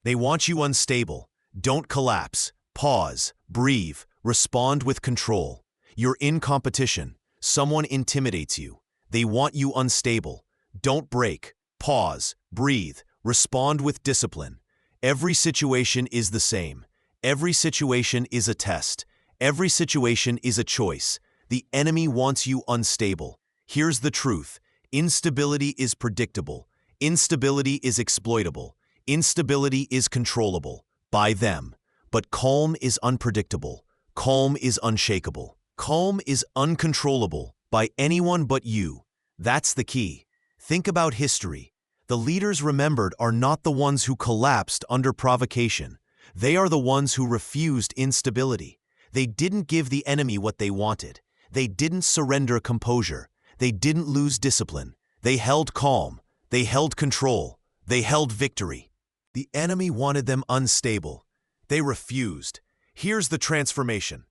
They want you unstable. Don't collapse. Pause. Breathe. Respond with control. You're in competition. Someone intimidates you. They want you unstable. Don't break. Pause. Breathe. Respond with discipline. Every situation is the same. Every situation is a test. Every situation is a choice. The enemy wants you unstable. Here's the truth. Instability is predictable. Instability is exploitable. Instability is controllable by them. But calm is unpredictable. Calm is unshakable. Calm is uncontrollable by anyone but you. That's the key. Think about history. The leaders remembered are not the ones who collapsed under provocation. They are the ones who refused instability. They didn't give the enemy what they wanted. They didn't surrender composure. They didn't lose discipline. They held calm. They held control. They held victory. The enemy wanted them unstable. They refused. Here's the transformation.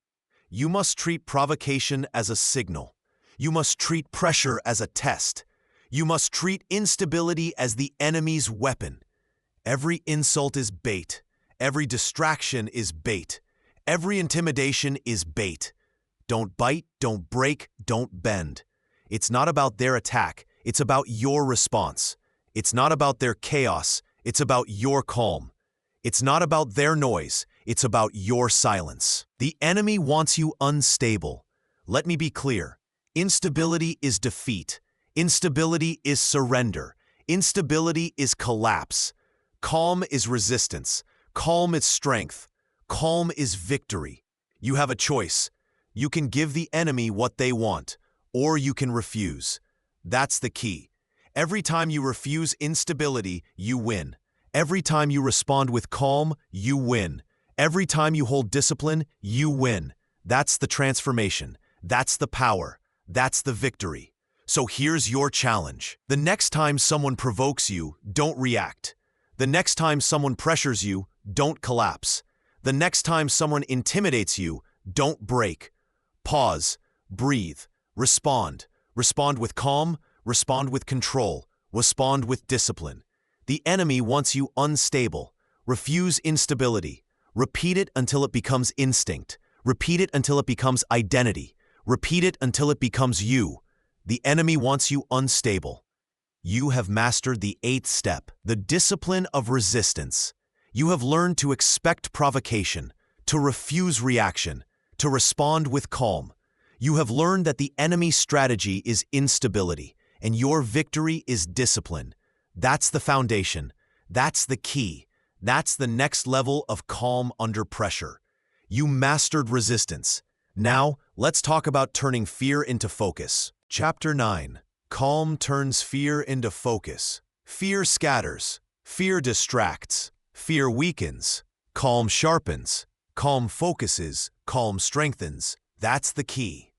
You must treat provocation as a signal. You must treat pressure as a test. You must treat instability as the enemy's weapon. Every insult is bait. Every distraction is bait. Every intimidation is bait. Don't bite, don't break, don't bend. It's not about their attack, it's about your response. It's not about their chaos, it's about your calm. It's not about their noise, it's about your silence. The enemy wants you unstable. Let me be clear. Instability is defeat. Instability is surrender. Instability is collapse. Calm is resistance. Calm is strength. Calm is victory. You have a choice. You can give the enemy what they want, or you can refuse. That's the key. Every time you refuse instability, you win. Every time you respond with calm, you win. Every time you hold discipline, you win. That's the transformation. That's the power. That's the victory. So here's your challenge. The next time someone provokes you, don't react. The next time someone pressures you, don't collapse. The next time someone intimidates you, don't break. Pause, breathe, respond. Respond with calm, respond with control, respond with discipline. The enemy wants you unstable. Refuse instability. Repeat it until it becomes instinct. Repeat it until it becomes identity. Repeat it until it becomes you. The enemy wants you unstable. You have mastered the 8th step, the discipline of resistance. You have learned to expect provocation, to refuse reaction, to respond with calm. You have learned that the enemy's strategy is instability, and your victory is discipline. That's the foundation. That's the key. That's the next level of calm under pressure. You mastered resistance. Now, let's talk about turning fear into focus. Chapter 9. Calm turns fear into focus. Fear scatters. Fear distracts. Fear weakens. Calm sharpens. Calm focuses. Calm strengthens. That's the key.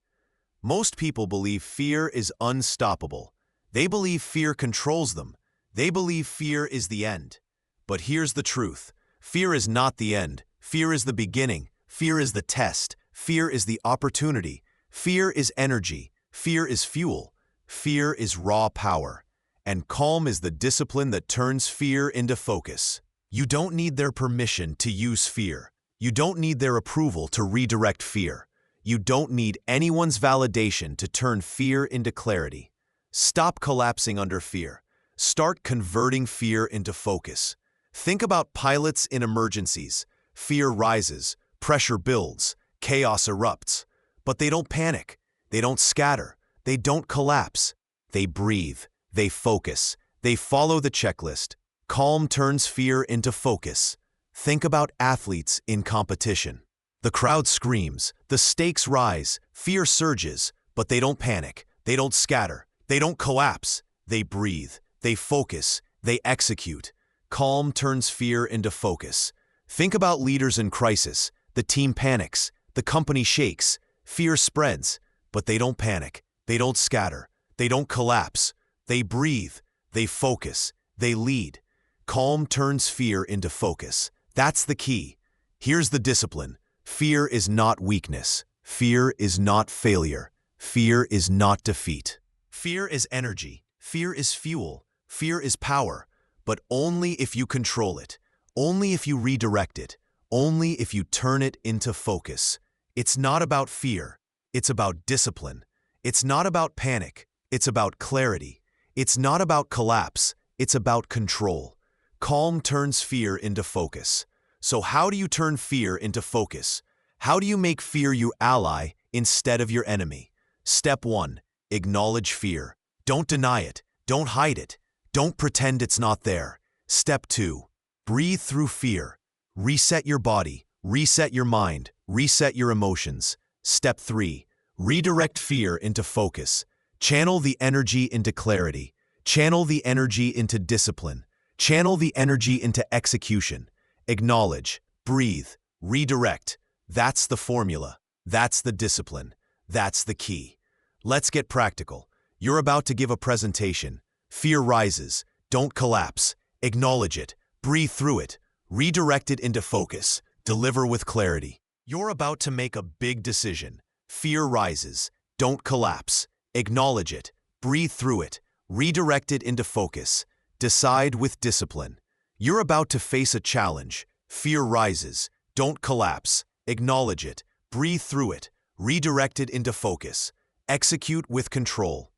Most people believe fear is unstoppable. They believe fear controls them. They believe fear is the end. But here's the truth. Fear is not the end. Fear is the beginning. Fear is the test. Fear is the opportunity. Fear is energy. Fear is fuel. Fear is raw power. And calm is the discipline that turns fear into focus. You don't need their permission to use fear. You don't need their approval to redirect fear. You don't need anyone's validation to turn fear into clarity. Stop collapsing under fear. Start converting fear into focus. Think about pilots in emergencies. Fear rises, pressure builds, chaos erupts. But they don't panic. They don't scatter. They don't collapse. They breathe. They focus. They follow the checklist. Calm turns fear into focus. Think about athletes in competition. The crowd screams, the stakes rise, fear surges, but they don't panic. They don't scatter. They don't collapse. They breathe. They focus. They execute. Calm turns fear into focus. Think about leaders in crisis. The team panics. The company shakes. Fear spreads, but they don't panic. They don't scatter. They don't collapse. They breathe. They focus. They lead. Calm turns fear into focus. That's the key. Here's the discipline. Fear is not weakness. Fear is not failure. Fear is not defeat. Fear is energy. Fear is fuel. Fear is power. But only if you control it. Only if you redirect it. Only if you turn it into focus. It's not about fear. It's about discipline. It's not about panic. It's about clarity. It's not about collapse. It's about control. Calm turns fear into focus. So how do you turn fear into focus? How do you make fear your ally instead of your enemy? Step 1. Acknowledge fear. Don't deny it. Don't hide it. Don't pretend it's not there. Step 2. Breathe through fear. Reset your body. Reset your mind. Reset your emotions. Step 3. Redirect fear into focus. Channel the energy into clarity. Channel the energy into discipline. Channel the energy into execution. Acknowledge, breathe, redirect. That's the formula. That's the discipline. That's the key. Let's get practical. You're about to give a presentation. Fear rises. Don't collapse. Acknowledge it. Breathe through it. Redirect it into focus. Deliver with clarity. You're about to make a big decision. Fear rises. Don't collapse. Acknowledge it. Breathe through it. Redirect it into focus. Decide with discipline. You're about to face a challenge. Fear rises. Don't collapse. Acknowledge it. Breathe through it. Redirect it into focus. Execute with control.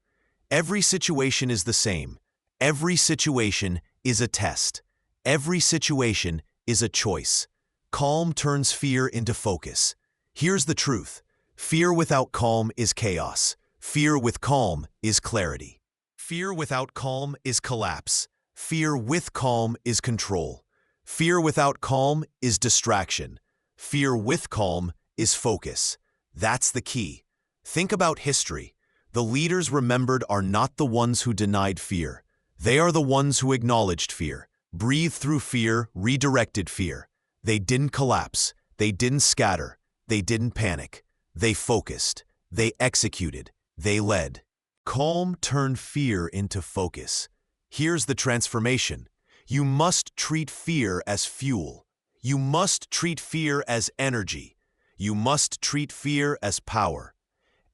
Every situation is the same. Every situation is a test. Every situation is a choice. Calm turns fear into focus. Here's the truth. Fear without calm is chaos. Fear with calm is clarity. Fear without calm is collapse. Fear with calm is control. Fear without calm is distraction. Fear with calm is focus. That's the key. Think about history. The leaders remembered are not the ones who denied fear. They are the ones who acknowledged fear, breathed through fear, redirected fear. They didn't collapse. They didn't scatter. They didn't panic. They focused. They executed. They led. Calm turned fear into focus. Here's the transformation. You must treat fear as fuel. You must treat fear as energy. You must treat fear as power.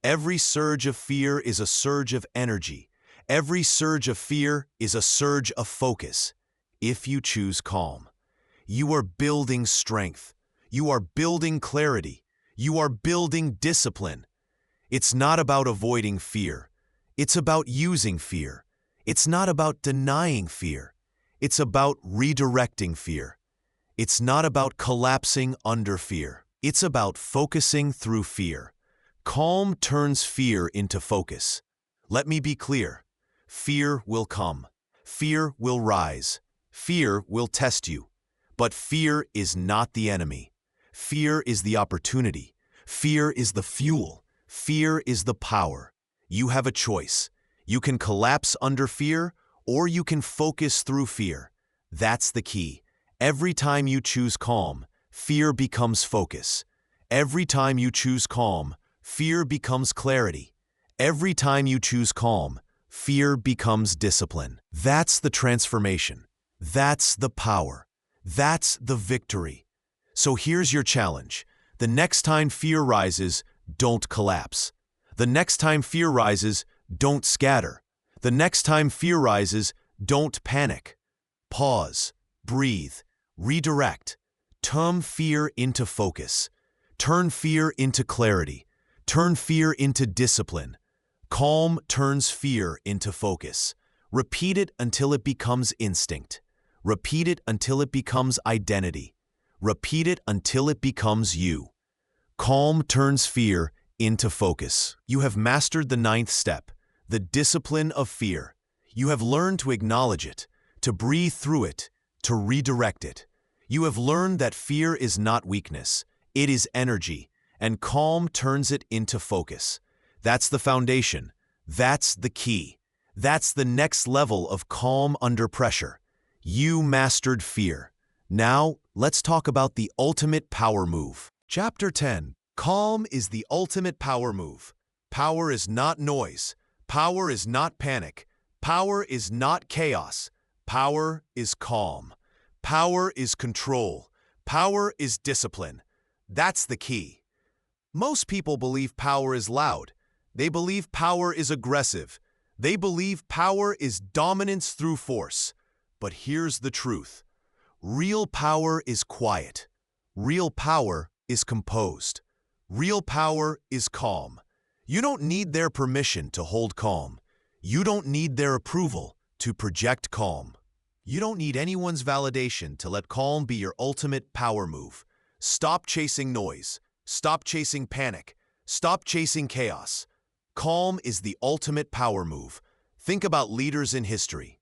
Every surge of fear is a surge of energy. Every surge of fear is a surge of focus. If you choose calm, you are building strength. You are building clarity. You are building discipline. It's not about avoiding fear. It's about using fear. It's not about denying fear. It's about redirecting fear. It's not about collapsing under fear. It's about focusing through fear. Calm turns fear into focus. Let me be clear. Fear will come. Fear will rise. Fear will test you. But fear is not the enemy. Fear is the opportunity. Fear is the fuel. Fear is the power. You have a choice. You can collapse under fear, or you can focus through fear. That's the key. Every time you choose calm, fear becomes focus. Every time you choose calm, fear becomes clarity. Every time you choose calm, fear becomes discipline. That's the transformation. That's the power. That's the victory. So here's your challenge. The next time fear rises, don't collapse. The next time fear rises, don't scatter. The next time fear rises, don't panic. Pause, breathe, redirect. Turn fear into focus. Turn fear into clarity. Turn fear into discipline. Calm turns fear into focus. Repeat it until it becomes instinct. Repeat it until it becomes identity. Repeat it until it becomes you. Calm turns fear into focus. You have mastered the 9th step, the discipline of fear. You have learned to acknowledge it, to breathe through it, to redirect it. You have learned that fear is not weakness. It is energy, and calm turns it into focus. That's the foundation. That's the key. That's the next level of calm under pressure. You mastered fear. Now, let's talk about the ultimate power move. Chapter 10. Calm is the ultimate power move. Power is not noise. Power is not panic. Power is not chaos. Power is calm. Power is control. Power is discipline. That's the key. Most people believe power is loud. They believe power is aggressive. They believe power is dominance through force. But here's the truth. Real power is quiet. Real power is composed. Real power is calm. You don't need their permission to hold calm. You don't need their approval to project calm. You don't need anyone's validation to let calm be your ultimate power move. Stop chasing noise. Stop chasing panic. Stop chasing chaos. Calm is the ultimate power move. Think about leaders in history.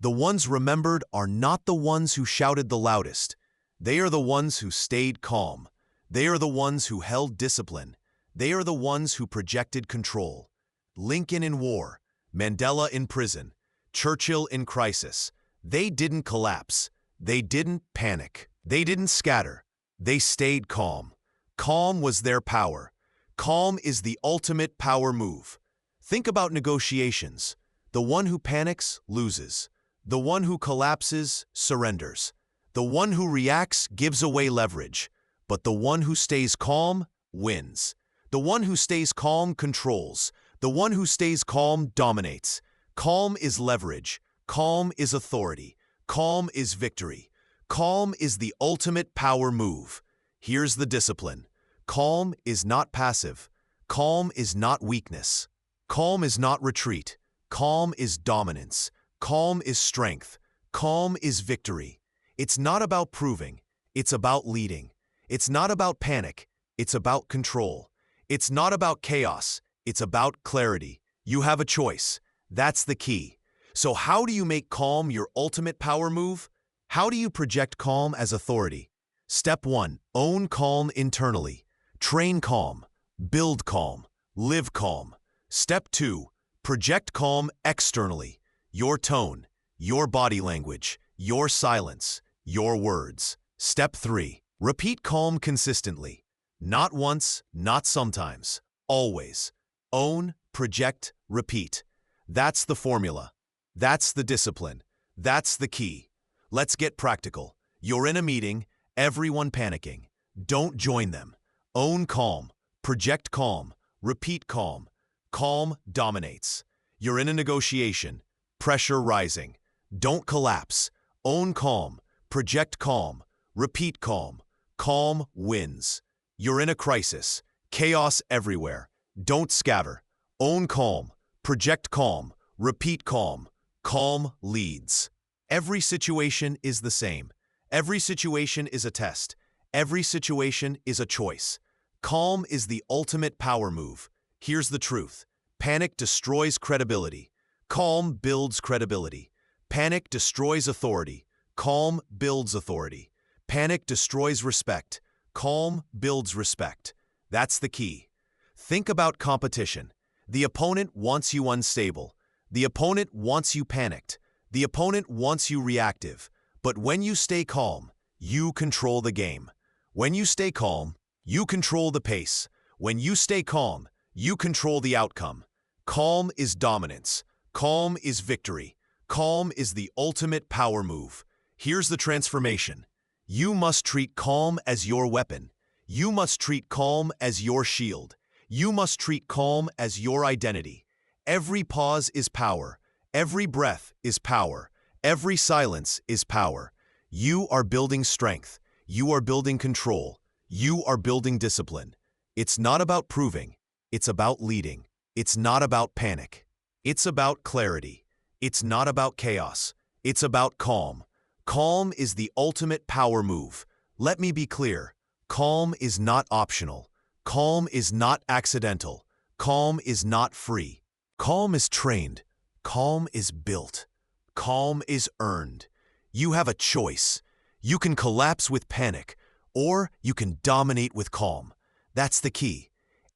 The ones remembered are not the ones who shouted the loudest. They are the ones who stayed calm. They are the ones who held discipline. They are the ones who projected control. Lincoln in war, Mandela in prison, Churchill in crisis. They didn't collapse. They didn't panic. They didn't scatter. They stayed calm. Calm was their power. Calm is the ultimate power move. Think about negotiations. The one who panics loses. The one who collapses surrenders. The one who reacts gives away leverage. But the one who stays calm wins. The one who stays calm controls. The one who stays calm dominates. Calm is leverage. Calm is authority. Calm is victory. Calm is the ultimate power move. Here's the discipline. Calm is not passive. Calm is not weakness. Calm is not retreat. Calm is dominance. Calm is strength. Calm is victory. It's not about proving. It's about leading. It's not about panic. It's about control. It's not about chaos. It's about clarity. You have a choice. That's the key. So how do you make calm your ultimate power move? How do you project calm as authority? Step 1. Own calm internally. Train calm. Build calm. Live calm. Step 2. Project calm externally. Your tone, your body language, your silence, your words. Step 3. Repeat calm consistently. Not once, not sometimes. Always. Own, project, repeat. That's the formula. That's the discipline. That's the key. Let's get practical. You're in a meeting, everyone panicking. Don't join them. Own calm. Project calm. Repeat calm. Calm dominates. You're in a negotiation. Pressure rising. Don't collapse. Own calm. Project calm. Repeat calm. Calm wins. You're in a crisis. Chaos everywhere. Don't scatter. Own calm. Project calm. Repeat calm. Calm leads. Every situation is the same. Every situation is a test. Every situation is a choice. Calm is the ultimate power move. Here's the truth. Panic destroys credibility. Calm builds credibility. Panic destroys authority. Calm builds authority. Panic destroys respect. Calm builds respect. That's the key. Think about competition. The opponent wants you unstable. The opponent wants you panicked. The opponent wants you reactive. But when you stay calm, you control the game. When you stay calm, you control the pace. When you stay calm, you control the outcome. Calm is dominance. Calm is victory. Calm is the ultimate power move. Here's the transformation. You must treat calm as your weapon. You must treat calm as your shield. You must treat calm as your identity. Every pause is power. Every breath is power. Every silence is power. You are building strength. You are building control. You are building discipline. It's not about proving. It's about leading. It's not about panic. It's about clarity. It's not about chaos. It's about calm. Calm is the ultimate power move. Let me be clear. Calm is not optional. Calm is not accidental. Calm is not free. Calm is trained. Calm is built. Calm is earned. You have a choice. You can collapse with panic, or you can dominate with calm. That's the key.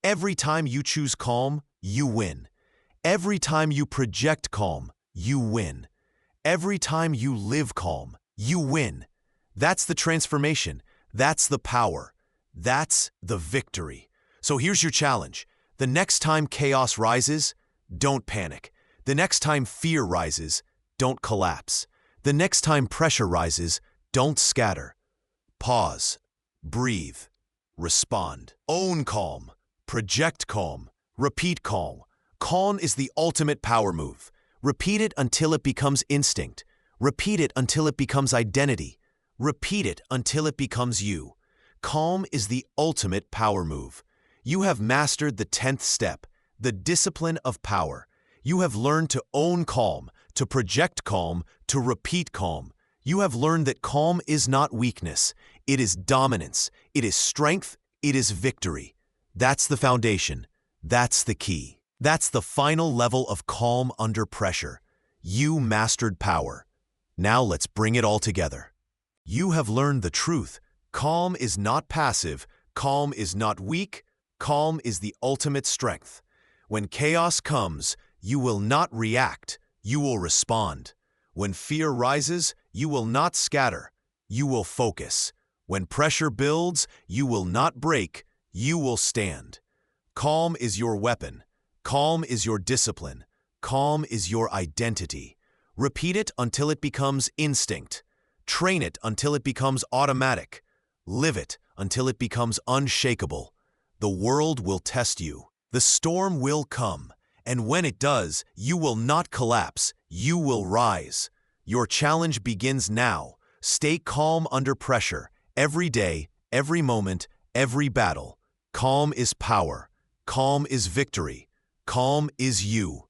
Every time you choose calm, you win. Every time you project calm, you win. Every time you live calm, you win. That's the transformation. That's the power. That's the victory. So here's your challenge. The next time chaos rises, don't panic. The next time fear rises, don't collapse. The next time pressure rises, don't scatter. Pause. Breathe. Respond. Own calm. Project calm. Repeat calm. Calm is the ultimate power move. Repeat it until it becomes instinct. Repeat it until it becomes identity. Repeat it until it becomes you. Calm is the ultimate power move. You have mastered the 10th step, the discipline of power. You have learned to own calm, to project calm, to repeat calm. You have learned that calm is not weakness. It is dominance. It is strength. It is victory. That's the foundation. That's the key. That's the final level of calm under pressure. You mastered power. Now let's bring it all together. You have learned the truth. Calm is not passive. Calm is not weak. Calm is the ultimate strength. When chaos comes, you will not react. You will respond. When fear rises, you will not scatter. You will focus. When pressure builds, you will not break. You will stand. Calm is your weapon. Calm is your discipline. Calm is your identity. Repeat it until it becomes instinct. Train it until it becomes automatic. Live it until it becomes unshakable. The world will test you. The storm will come, and when it does, you will not collapse, you will rise. Your challenge begins now. Stay calm under pressure, every day, every moment, every battle. Calm is power. Calm is victory. Calm is you.